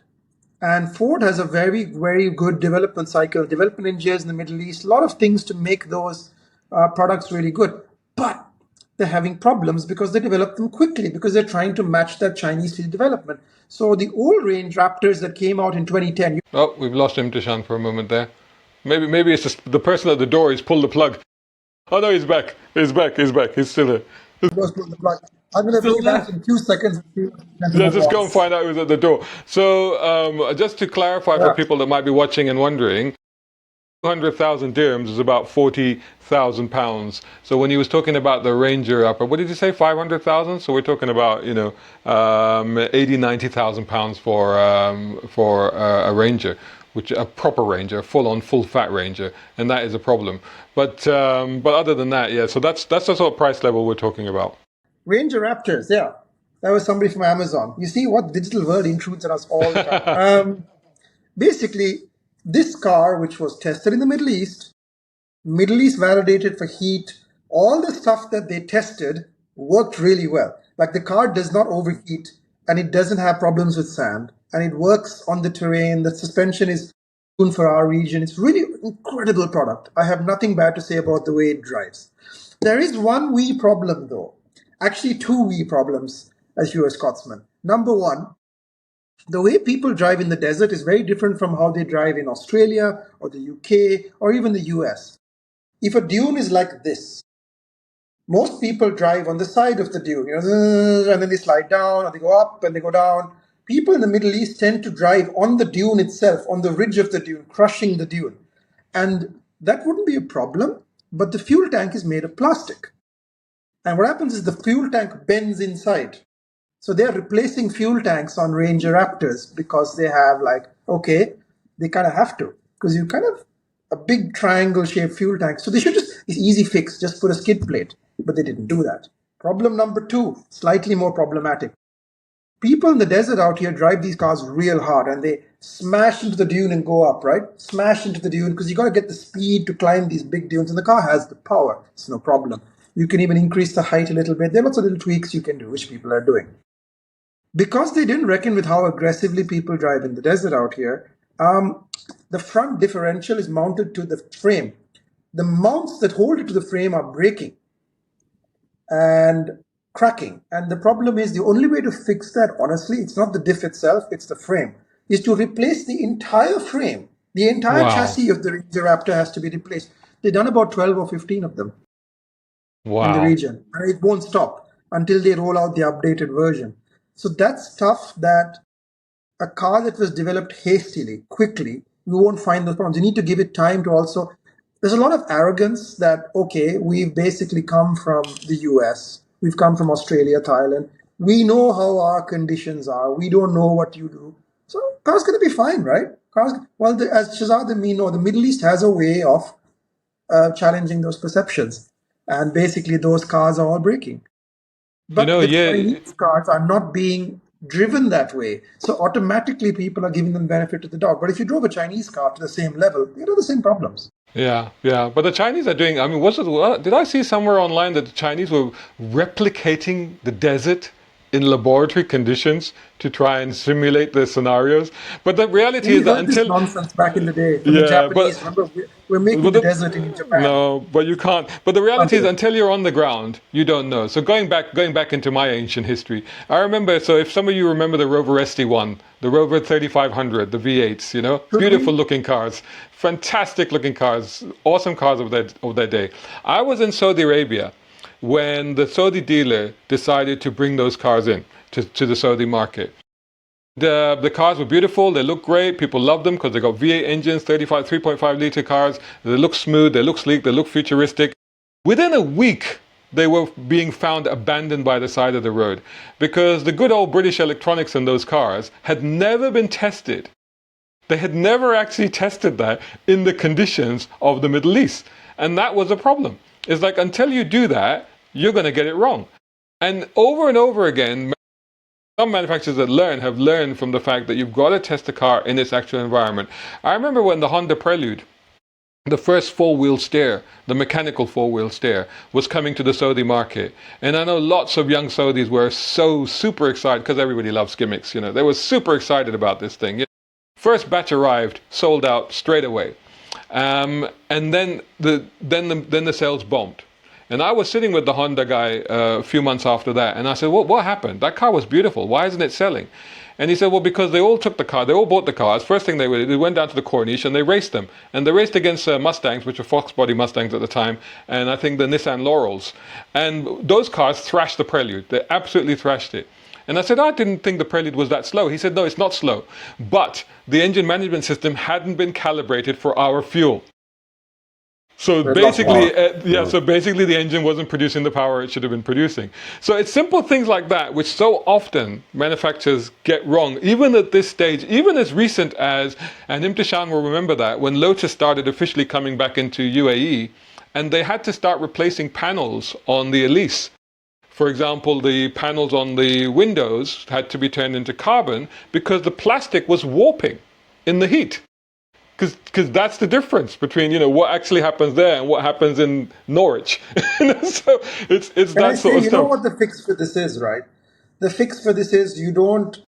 And Ford has a very, very good development cycle, development engineers in the Middle East, a lot of things to make those products really good. But they're having problems because they develop them quickly, because they're trying to match that Chinese development. So the old range Raptors that came out in 2010. Oh, we've lost Imthishan for a moment there. Maybe it's just the person at the door. He's pulled the plug. Oh no, he's back. He's back. He's back. He's still here. I'm going to Still be back there? in 2 seconds. Yeah, just go and find out who's at the door. So, just to clarify for Yeah. people that might be watching and wondering, 200,000 dirhams is about 40,000 pounds. So when he was talking about the Ranger upper, what did you say, 500,000? So we're talking about 80, 90,000 pounds for a Ranger, which a proper Ranger, full-on, full-fat Ranger, and that is a problem. But other than that, yeah. So that's the sort of price level we're talking about. Ranger Raptors, yeah. That was somebody from Amazon. You see what digital world intrudes on us all the time. Basically, this car, which was tested in the Middle East validated for heat, all the stuff that they tested worked really well. Like the car does not overheat and it doesn't have problems with sand and it works on the terrain. The suspension is tuned for our region. It's really an incredible product. I have nothing bad to say about the way it drives. There is one wee problem though. Actually, two wee problems as you're a Scotsman. Number one, the way people drive in the desert is very different from how they drive in Australia or the UK or even the US. If a dune is like this, most people drive on the side of the dune, and then they slide down or they go up and they go down. People in the Middle East tend to drive on the dune itself, on the ridge of the dune, crushing the dune. And that wouldn't be a problem, but the fuel tank is made of plastic. And what happens is the fuel tank bends inside. So they're replacing fuel tanks on Ranger Raptors because they have they kind of have to. Because you kind of a big triangle shaped fuel tank. So they should it's easy fix, just put a skid plate. But they didn't do that. Problem number two, slightly more problematic. People in the desert out here drive these cars real hard and they smash into the dune and go up, right? Smash into the dune because you got to get the speed to climb these big dunes and the car has the power. It's no problem. You can even increase the height a little bit. There are lots of little tweaks you can do, which people are doing. Because they didn't reckon with how aggressively people drive in the desert out here, the front differential is mounted to the frame. The mounts that hold it to the frame are breaking and cracking. And the problem is the only way to fix that, honestly, it's not the diff itself, it's the frame, is to replace the entire frame. The entire chassis of the Ranger Raptor has to be replaced. They've done about 12 or 15 of them in the region. And it won't stop until they roll out the updated version. So that's tough that a car that was developed hastily, quickly, you won't find those problems. You need to give it time to also... There's a lot of arrogance that, okay, we've basically come from the US, we've come from Australia, Thailand. We know how our conditions are. We don't know what you do. So car's going to be fine, right? As Shazad and me know, the Middle East has a way of challenging those perceptions. And basically those cars are all breaking. But the Chinese cars are not being driven that way. So automatically people are giving them benefit of the doubt. But if you drove a Chinese car to the same level, you have the same problems. Yeah. But the Chinese are doing, I mean, did I see somewhere online that the Chinese were replicating the desert in laboratory conditions to try and simulate the scenarios? But the reality is that this nonsense back in the day from the Japanese, remember, we're making the desert in Japan. No, but you can't. But the reality is, until you're on the ground, you don't know. So going back into my ancient history, I remember. So if some of you remember the Rover ST1, the Rover 3500, the V8s, beautiful looking cars, fantastic looking cars, awesome cars of their day. I was in Saudi Arabia when the Saudi dealer decided to bring those cars in to the Saudi market. The cars were beautiful, they look great, people love them because they got V8 engines, 3.5 litre cars, they look smooth, they look sleek, they look futuristic. Within a week, they were being found abandoned by the side of the road because the good old British electronics in those cars had never been tested. They had never actually tested that in the conditions of the Middle East. And that was a problem. It's like, until you do that, you're going to get it wrong. And over again, some manufacturers that have learned from the fact that you've got to test the car in its actual environment. I remember when the Honda Prelude, the first four-wheel steer, the mechanical four-wheel steer, was coming to the Saudi market. And I know lots of young Saudis were so super excited because everybody loves gimmicks. They were super excited about this thing. First batch arrived, sold out straight away. And then the sales bombed. And I was sitting with the Honda guy a few months after that, and I said, what happened? That car was beautiful. Why isn't it selling? And he said, well, because they all took the car, they all bought the cars. First thing they went down to the Corniche and they raced them. And they raced against Mustangs, which were Fox body Mustangs at the time, and I think the Nissan Laurels. And those cars thrashed the Prelude. They absolutely thrashed it. And I said, I didn't think the Prelude was that slow. He said, no, it's not slow. But the engine management system hadn't been calibrated for our fuel. So basically, so basically the engine wasn't producing the power it should have been producing. So it's simple things like that, which so often manufacturers get wrong, even at this stage, even as recent as, and Imthishan will remember that, when Lotus started officially coming back into UAE, and they had to start replacing panels on the Elise. For example, the panels on the windows had to be turned into carbon because the plastic was warping in the heat. Because that's the difference between what actually happens there and what happens in Norwich. So it's that sort of stuff. You know what the fix for this is, right? The fix for this is you don't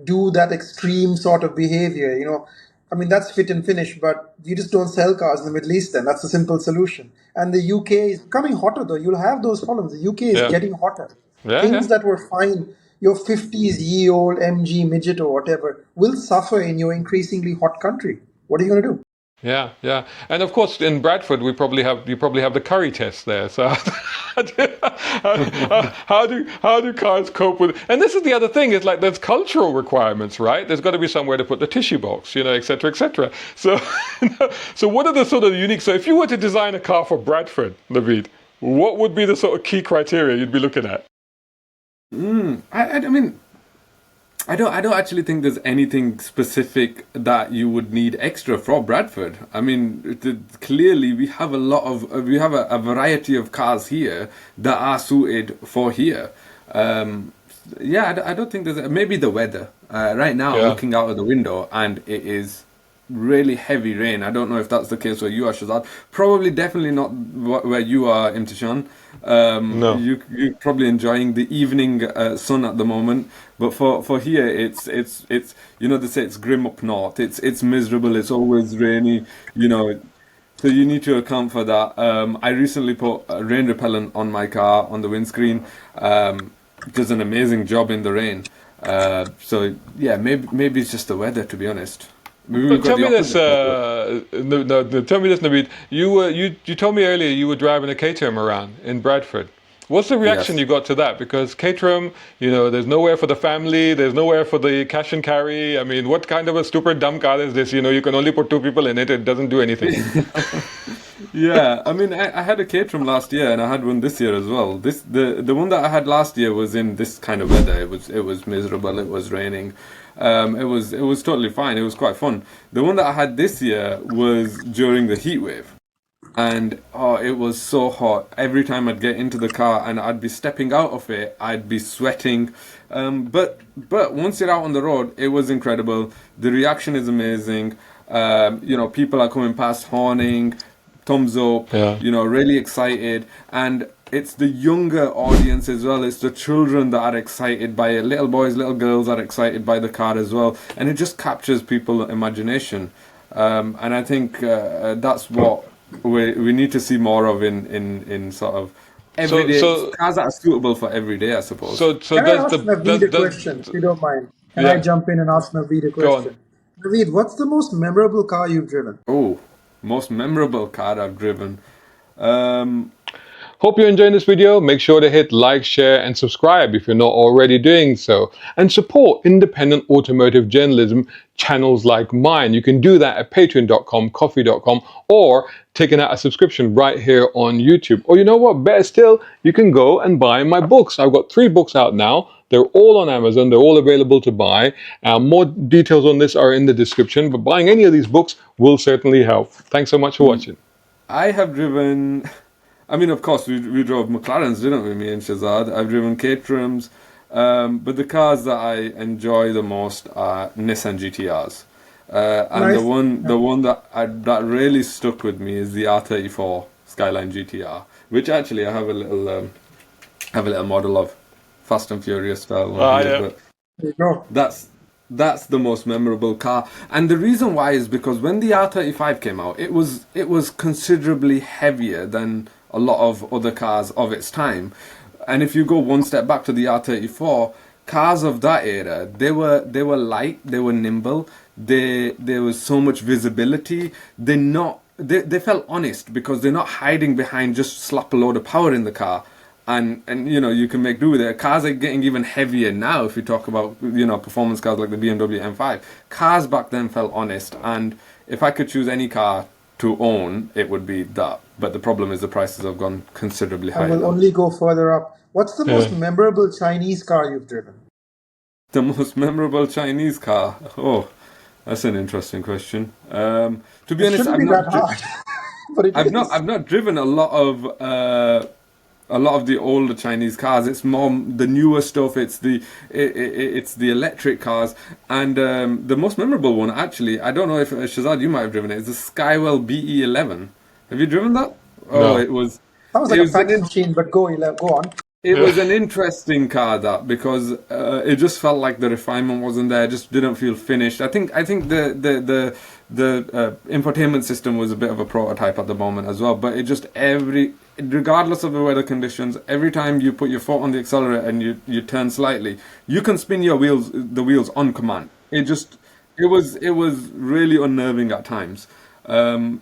do that extreme sort of behavior. I mean, that's fit and finish, but you just don't sell cars in the Middle East. Then that's a simple solution. And the UK is becoming hotter, though. You'll have those problems. The UK is getting hotter. Things that were fine, your 50s-ye-old MG midget or whatever, will suffer in your increasingly hot country. What are you going to do? Yeah, and of course in Bradford you probably have the curry test there. So how do cars cope with? And this is the other thing: is like there's cultural requirements, right? There's got to be somewhere to put the tissue box, etc., etc. So so what are the sort of unique? So if you were to design a car for Bradford, Naveed, what would be the sort of key criteria you'd be looking at? I mean, I don't actually think there's anything specific that you would need extra for Bradford. I mean, clearly we have a variety of cars here that are suited for here. I don't think there's maybe the weather. Right now, I'm looking out of the window and it is really heavy rain. I don't know if that's the case where you are, Shazad. Probably definitely not where you are, Imthishan. No. You're probably enjoying the evening sun at the moment. But for here, it's they say it's grim up north. It's miserable. It's always rainy. So you need to account for that. I recently put rain repellent on my car on the windscreen. Does an amazing job in the rain. So yeah, maybe it's just the weather, to be honest. Tell me this, Naveed. You told me earlier you were driving a Caterham around in Bradford. What's the reaction you got to that? Because Caterham, there's nowhere for the family, there's nowhere for the cash and carry. I mean, what kind of a stupid dumb car is this? You can only put 2 people in it. It doesn't do anything. Yeah, I mean, I had a Caterham last year and I had one this year as well. The one that I had last year was in this kind of weather. It was miserable. It was raining. It was totally fine. It was quite fun. The one that I had this year was during the heat wave. And it was so hot. Every time I'd get into the car and I'd be stepping out of it, I'd be sweating. But once you're out on the road, it was incredible. The reaction is amazing. People are coming past horning, thumbs up, really excited. And it's the younger audience as well. It's the children that are excited by it. Little boys, little girls are excited by the car as well. And it just captures people's imagination. And I think that's what we need to see more of in sort of everyday cars that are suitable for every day, I suppose. Can I ask Naveed a question, if you don't mind? Can I jump in and ask Naveed a question? Naveed, what's the most memorable car you've driven? Oh, most memorable car I've driven. Hope you're enjoying this video. Make sure to hit like, share, and subscribe if you're not already doing so. And support independent automotive journalism channels like mine. You can do that at patreon.com, coffee.com, or taking out a subscription right here on YouTube. Or you know what? Better still, you can go and buy my books. I've got 3 books out now. They're all on Amazon. They're all available to buy. More details on this are in the description, but buying any of these books will certainly help. Thanks so much for watching. I have driven... I mean, of course, we drove McLarens, didn't we, me and Shazad? I've driven Caterhams, but the cars that I enjoy the most are Nissan GTRs. And nice. the one that really stuck with me is the R34 Skyline GTR, which actually I have a little model of, Fast and Furious style. There you go. That's the most memorable car, and the reason why is because when the R35 came out, it was considerably heavier than a lot of other cars of its time. And if you go one step back to the R34, cars of that era, they were light, they were nimble, there was so much visibility. They felt honest because they're not hiding behind just slap a load of power in the car. And you can make do with it. Cars are getting even heavier now. If you talk about performance cars like the BMW M5, cars back then felt honest. And if I could choose any car to own, it would be that. But the problem is the prices have gone considerably I higher. will only go further up. What's the most Yeah. memorable Chinese car you've driven? The most memorable Chinese car. Oh, that's an interesting question. To be It honest, shouldn't be that hard, but it is. I've not driven a lot of the older Chinese cars. It's more the newer stuff. It's the electric cars, and the most memorable one actually. I don't know if Shazad, you might have driven it. It's the Skywell BE11. Have you driven that? Oh, No. it was. Sounds It like a was an fax machine, but go on. It was an interesting car that because it just felt like the refinement wasn't there. It just didn't feel finished. I think the infotainment system was a bit of a prototype at the moment as well. But it just regardless of the weather conditions, every time you put your foot on the accelerator and you turn slightly, you can spin the wheels on command. It was really unnerving at times.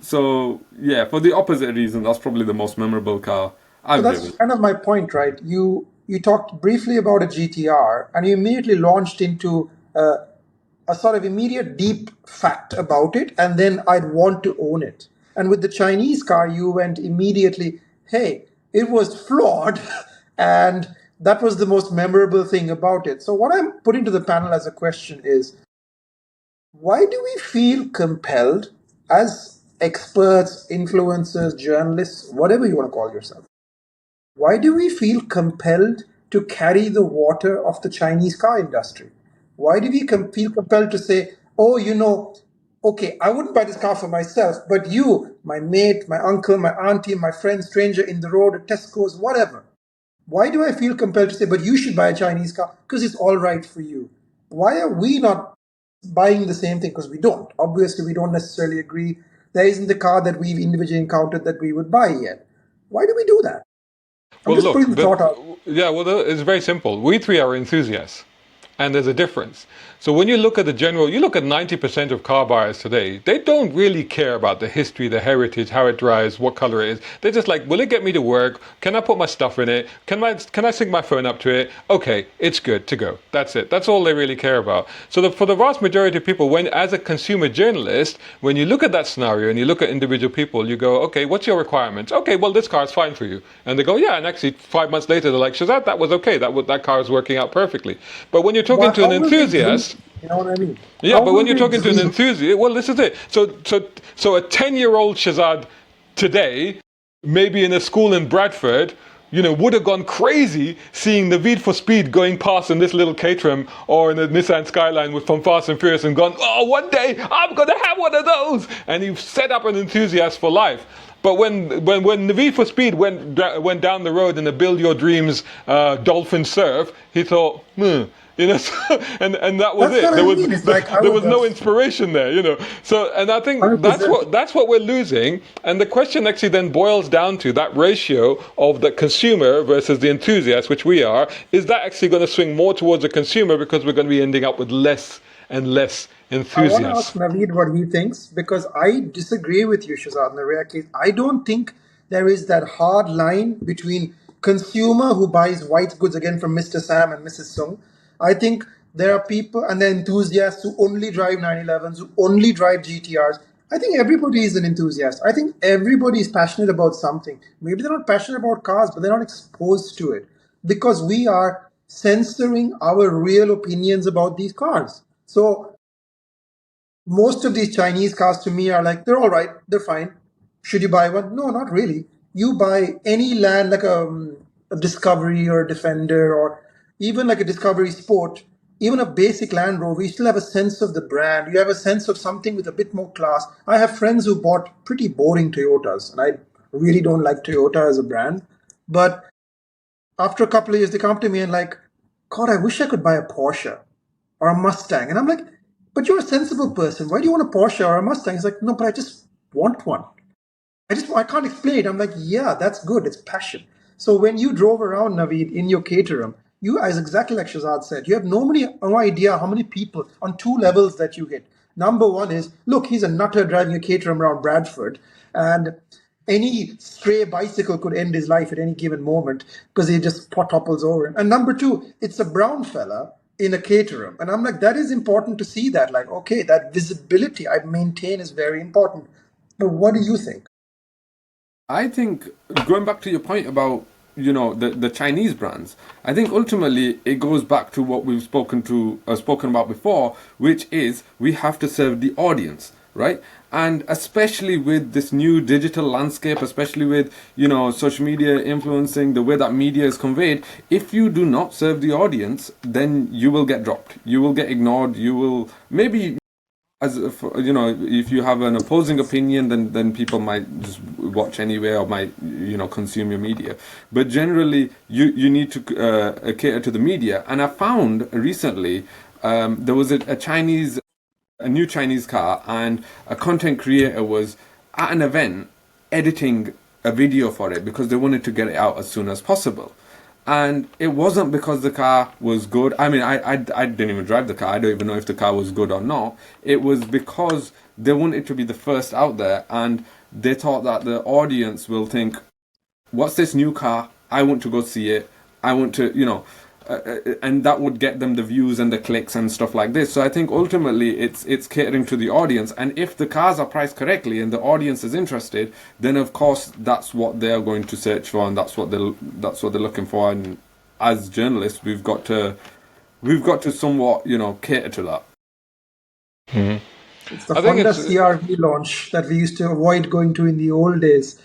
So yeah, for the opposite reason, that's probably the most memorable car So I've that's driven. kind of my point, right? You talked briefly about a GTR, and you immediately launched into a sort of immediate deep fact about it, and then I'd want to own it. And with the Chinese car, you went immediately, hey, it was flawed, and that was the most memorable thing about it. So what I'm putting to the panel as a question is, why do we feel compelled as experts, influencers, journalists, whatever you want to call yourself? Why do we feel compelled to carry the water of the Chinese car industry? Why do we feel compelled to say, oh, okay, I wouldn't buy this car for myself, but you, my mate, my uncle, my auntie, my friend, stranger in the road at Tesco's, whatever. Why do I feel compelled to say, but you should buy a Chinese car because it's all right for you? Why are we not buying the same thing? Because we don't. Obviously, we don't necessarily agree. There isn't the car that we've individually encountered that we would buy yet. Why do we do that? I'm Well, just look, putting the thought out. it's very simple. We three are enthusiasts, and there's a difference. So when you look at 90% of car buyers today, they don't really care about the history, the heritage, how it drives, what color it is. They're just like, will it get me to work? Can I put my stuff in it? Can I sync my phone up to it? Okay, it's good to go. That's it. That's all they really care about. So for the vast majority of people, as a consumer journalist, when you look at that scenario and you look at individual people, you go, okay, what's your requirements? Okay, well, this car is fine for you. And they go, yeah, and actually 5 months later, they're like, Shazad, that was okay. That car is working out perfectly. But when you're talking to an enthusiast, You know what I mean? yeah, How but will when you're they talking to an dream? enthusiast, well, this is it. So a 10-year-old Shazad today, maybe in a school in Bradford, would have gone crazy seeing Naveed for Speed going past in this little Caterham or in a Nissan Skyline from Fast and Furious and gone, oh, one day I'm going to have one of those. And you've set up an enthusiast for life. But when Naveed for Speed went down the road in a Build Your Dreams Dolphin Surf, he thought, and that was That's it. what I mean. It's like I There would was no just inspiration there. So, and I think 100%. that's what we're losing. And the question actually then boils down to that ratio of the consumer versus the enthusiast, which we are. Is that actually going to swing more towards the consumer because we're going to be ending up with less and less I want to enthusiasts? ask Naveed what he thinks because I disagree with you, Shazad, in the rare case. I don't think there is that hard line between consumer who buys white goods again from Mr. Sam and Mrs. Sung. I think there are people and they're enthusiasts who only drive 911s, who only drive GTRs. I think everybody is an enthusiast. I think everybody is passionate about something. Maybe they're not passionate about cars, but they're not exposed to it because we are censoring our real opinions about these cars. So most of these Chinese cars to me are like, they're all right, they're fine. Should you buy one? No, not really. You buy any land like a Discovery or a Defender or even like a Discovery Sport, even a basic Land Rover, you still have a sense of the brand. You have a sense of something with a bit more class. I have friends who bought pretty boring Toyotas, and I really don't like Toyota as a brand. But after a couple of years, they come up to me and like, God, I wish I could buy a Porsche or a Mustang. And I'm like, but you're a sensible person. Why do you want a Porsche or a Mustang? He's like, no, but I just want one. I can't explain it. I'm like, yeah, that's good. It's passion. So when you drove around, Naveed, in your caterum, you, as exactly like Shazad said, you have no idea how many people on two levels that you hit. Number one is, look, he's a nutter driving a caterum around Bradford, and any stray bicycle could end his life at any given moment because he just topples over him. And number two, it's a brown fella in a caterum. And I'm like, that is important to see that. Like, okay, that visibility I maintain is very important. But what do you think? I think going back to your point about the Chinese brands, I think ultimately it goes back to what we've spoken about before, which is we have to serve the audience, right? And especially with this new digital landscape, especially with social media influencing the way that media is conveyed, if you do not serve the audience, then you will get dropped, you will get ignored, you will maybe as if, if you have an opposing opinion, then people might just watch anyway or might consume your media. But generally, you need to cater to the media. And I found recently there was a new Chinese car, and a content creator was at an event editing a video for it because they wanted to get it out as soon as possible. And it wasn't because the car was good. I mean, I didn't even drive the car. I don't even know if the car was good or not. It was because they wanted to be the first out there, and they thought that the audience will think, what's this new car? I want to go see it. I want to, and that would get them the views and the clicks and stuff like this. So I think ultimately it's catering to the audience, and if the cars are priced correctly and the audience is interested, then of course that's what they're going to search for, and that's what they're looking for. And as journalists, we've got to somewhat cater to that. It's the Honda CR-V launch that we used to avoid going to in the old days.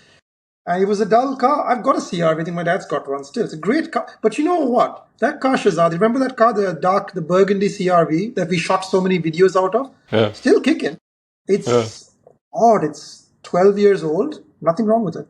And it was a dull car. I've got a CR-V. I think my dad's got one still. It's a great car. But you know what? That car, Shazad, remember that car, the burgundy CR-V that we shot so many videos out of? Yeah. Still kicking. It's odd. It's 12 years old. Nothing wrong with it.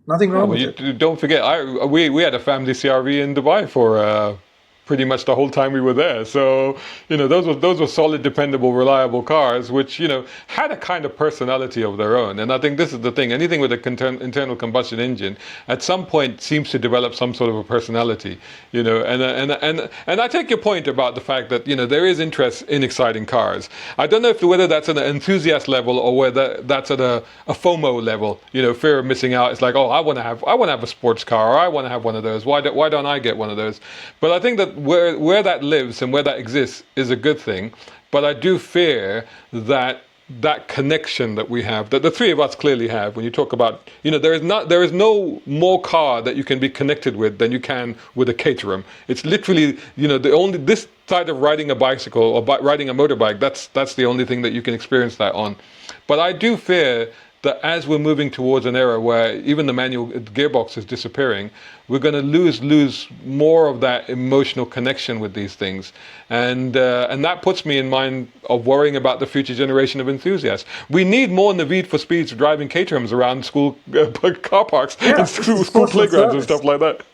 Nothing wrong with it. Don't forget, we had a family CR-V in Dubai for pretty much the whole time we were there. So, those were solid, dependable, reliable cars, which, had a kind of personality of their own. And I think this is the thing. Anything with an internal combustion engine, at some point, seems to develop some sort of a personality, And I take your point about the fact that, there is interest in exciting cars. I don't know whether that's at an enthusiast level or whether that's at a FOMO level, fear of missing out. It's like, oh, I want to have a sports car, or I want to have one of those. Why don't I get one of those? But I think that where that lives and where that exists is a good thing. But I do fear that connection that we have, that the three of us clearly have, when you talk about, there is no more car that you can be connected with than you can with a caterum. It's literally, this side of riding a bicycle or riding a motorbike, that's the only thing that you can experience that on. But I do fear that as we're moving towards an era where even the manual gearbox is disappearing, we're going to lose more of that emotional connection with these things, and that puts me in mind of worrying about the future generation of enthusiasts. We need more Naveed for Speeds driving caterums around school car parks and school playgrounds and stuff like that.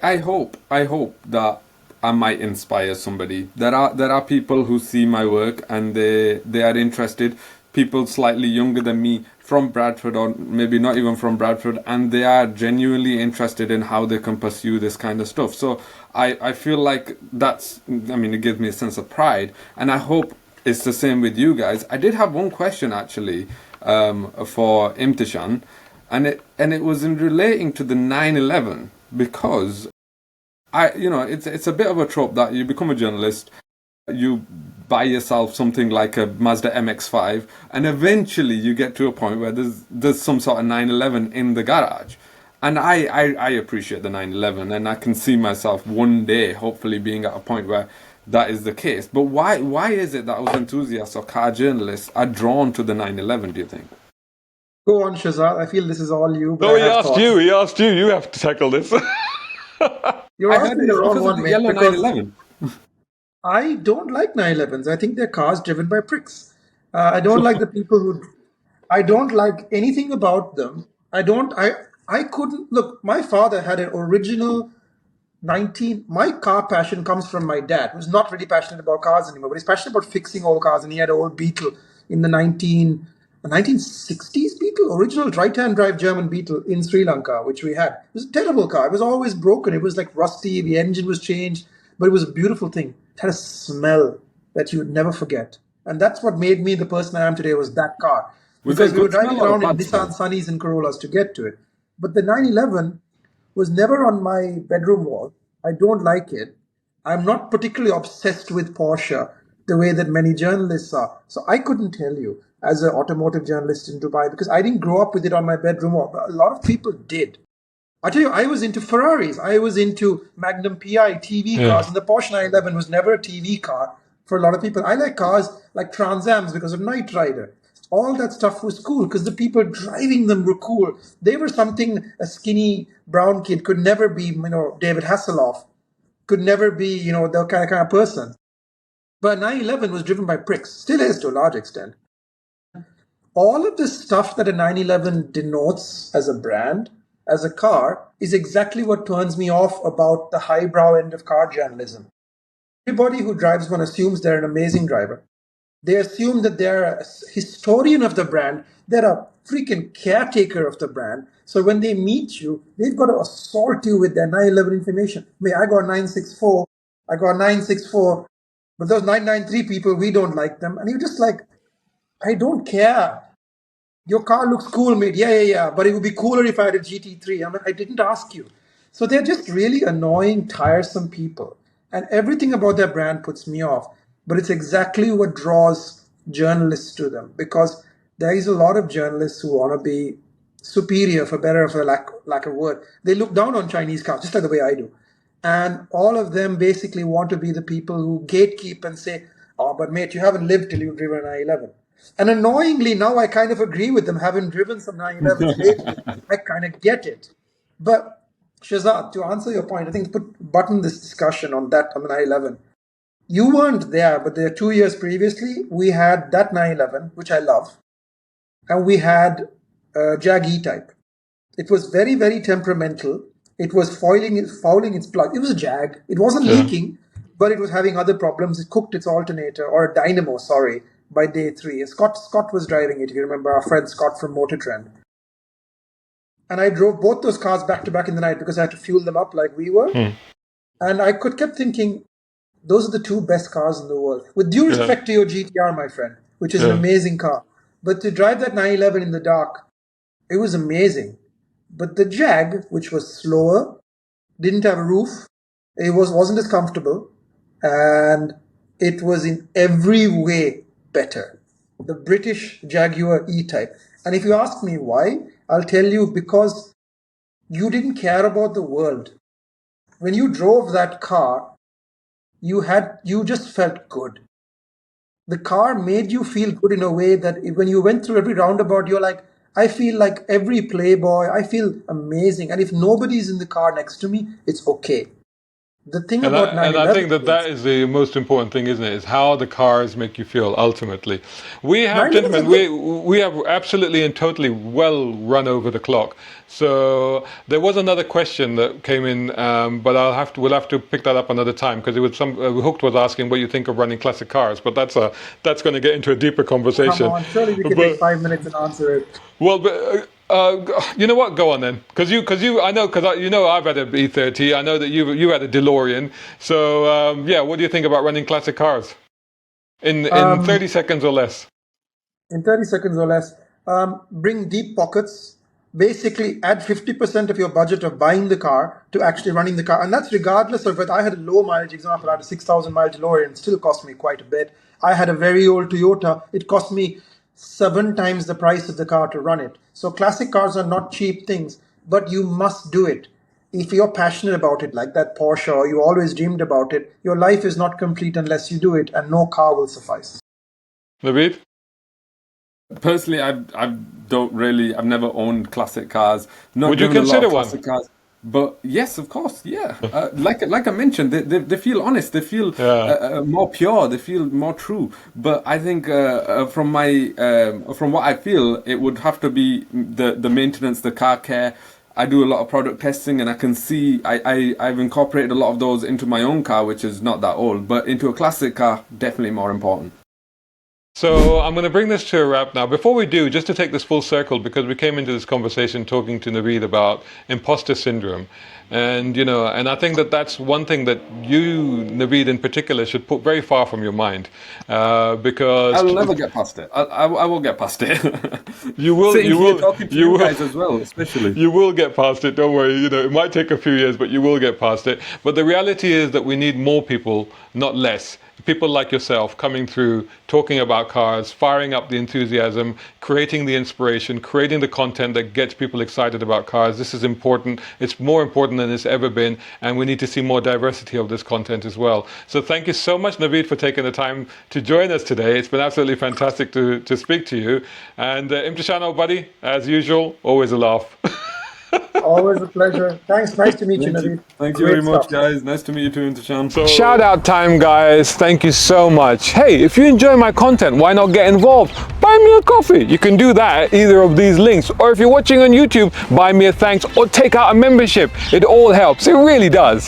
I hope that I might inspire somebody. There are people who see my work and they are interested. People slightly younger than me from Bradford, or maybe not even from Bradford, and they are genuinely interested in how they can pursue this kind of stuff. So I feel like it gives me a sense of pride, and I hope it's the same with you guys. I did have one question actually for Imthishan, and it was in relating to the 911, because it's a bit of a trope that you become a journalist, you buy yourself something like a Mazda MX-5, and eventually you get to a point where there's some sort of 911 in the garage. And I appreciate the 911, and I can see myself one day hopefully being at a point where that is the case. But why is it that us enthusiasts or car journalists are drawn to the 911, do you think? Go on, Shazad. I feel this is all you. No, he asked you. You have to tackle this. You're asking the wrong one, mate. Yellow 911. I don't like 911s. I think they're cars driven by pricks. I don't like the people who. I don't like anything about them. I couldn't look. My father had an original 19. My car passion comes from my dad, who's not really passionate about cars anymore, but he's passionate about fixing old cars. And he had an old Beetle in the a 1960s Beetle, original right-hand drive German Beetle in Sri Lanka, which we had. It was a terrible car. It was always broken. It was like rusty. The engine was changed, but it was a beautiful thing. It had a smell that you would never forget. And that's what made me the person I am today, was that car. Was it Because a we were good driving smell or a around in bad Nissan smell? Sunnies and Corollas to get to it. But the 911 was never on my bedroom wall. I don't like it. I'm not particularly obsessed with Porsche the way that many journalists are. So I couldn't tell you as an automotive journalist in Dubai, because I didn't grow up with it on my bedroom wall. But a lot of people did. I tell you, I was into Ferraris. I was into Magnum PI TV Yeah. cars, and the Porsche 911 was never a TV car for a lot of people. I like cars like Trans Ams because of Knight Rider. All that stuff was cool because the people driving them were cool. They were something a skinny brown kid could never be, David Hasselhoff, could never be, the kind of person. But 911 was driven by pricks, still is to a large extent. All of this stuff that a 911 denotes as a brand, as a car, is exactly what turns me off about the highbrow end of car journalism. Everybody who drives one assumes they're an amazing driver. They assume that they're a historian of the brand. They're a freaking caretaker of the brand. So when they meet you, they've got to assault you with their 911 information. I got 964. I got 964. But those 993 people, we don't like them. And you're just like, I don't care. Your car looks cool, mate. Yeah. But it would be cooler if I had a GT3. I didn't ask you. So they're just really annoying, tiresome people. And everything about their brand puts me off. But it's exactly what draws journalists to them, because there is a lot of journalists who want to be superior, for better of a lack of word. They look down on Chinese cars, just like the way I do. And all of them basically want to be the people who gatekeep and say, oh, but mate, you haven't lived till you've driven an i11. And annoyingly, now I kind of agree with them, having driven some 911s lately. I kind of get it. But Shazad, to answer your point, I think to button this discussion on the 911. You weren't there, but there 2 years previously, we had that 911, which I love, and we had Jag E-Type. It was very, very temperamental. It was fouling its plug. It was a Jag. It wasn't leaking, but it was having other problems. It cooked its alternator, or a dynamo, sorry, by day 3. Scott was driving it, if you remember, our friend Scott from Motor Trend. And I drove both those cars back to back in the night because I had to fuel them up like we were. And I kept thinking, those are the two best cars in the world. With due respect to your GTR, my friend, which is an amazing car. But to drive that 911 in the dark, it was amazing. But the Jag, which was slower, didn't have a roof, it wasn't as comfortable, and it was in every way better. The British Jaguar E-Type. And if you ask me why, I'll tell you, because you didn't care about the world. When you drove that car, you just felt good. The car made you feel good in a way that when you went through every roundabout, you're like, I feel like every playboy. I feel amazing. And if nobody's in the car next to me, it's okay. The thing about 911 and I think that is the most important thing, isn't it? Is how the cars make you feel ultimately. We have, gentlemen, we have absolutely and totally well run over the clock. So there was another question that came in, but we'll have to pick that up another time, because it was Hooked was asking what you think of running classic cars, but that's going to get into a deeper conversation. Come on, surely we can take 5 minutes and answer it. Well, but you know what? Go on then, because I've had a B30. I know that you had a DeLorean. So what do you think about running classic cars in 30 seconds or less? In 30 seconds or less, bring deep pockets. Basically, add 50% of your budget of buying the car to actually running the car, and that's regardless of whether I had a low mileage example. I had a 6,000 mile DeLorean, it still cost me quite a bit. I had a very old Toyota. It cost me 7 times the price of the car to run it. So classic cars are not cheap things, but you must do it. If you're passionate about it, like that Porsche, or you always dreamed about it, your life is not complete unless you do it, and no car will suffice. Naveed? Personally, I've never owned classic cars. Would you consider one? Cars. But yes, of course, yeah. Like I mentioned, they feel honest. They feel more pure. They feel more true. But I think from what I feel, it would have to be the maintenance, the car care. I do a lot of product testing, and I can see I've incorporated a lot of those into my own car, which is not that old. But into a classic car, definitely more important. So I'm going to bring this to a wrap now. Before we do, just to take this full circle, because we came into this conversation talking to Naveed about imposter syndrome. And, you know, and I think that that's one thing that you, Naveed in particular, should put very far from your mind. Because I'll never get past it. I will get past it. you will, Sitting you here will, talking to you you will. guys as well, especially. You will get past it, don't worry. You know, it might take a few years, but you will get past it. But the reality is that we need more people, not less. People like yourself coming through, talking about cars, firing up the enthusiasm, creating the inspiration, creating the content that gets people excited about cars. This is important. It's more important than it's ever been, and we need to see more diversity of this content as well. So thank you so much, Naveed, for taking the time to join us today. It's been absolutely fantastic to speak to you. And Imthishan, old buddy, as usual, always a laugh. Always a pleasure. Thanks. Nice to meet you, Thank you. Naveed. Thank you Great very much, stuff. guys. Nice to meet you too, Imthishan. So, shout out time, guys. Thank you so much. Hey, if you enjoy my content, why not get involved? Buy me a coffee. You can do that at either of these links. Or if you're watching on YouTube, buy me a thanks or take out a membership. It all helps. It really does.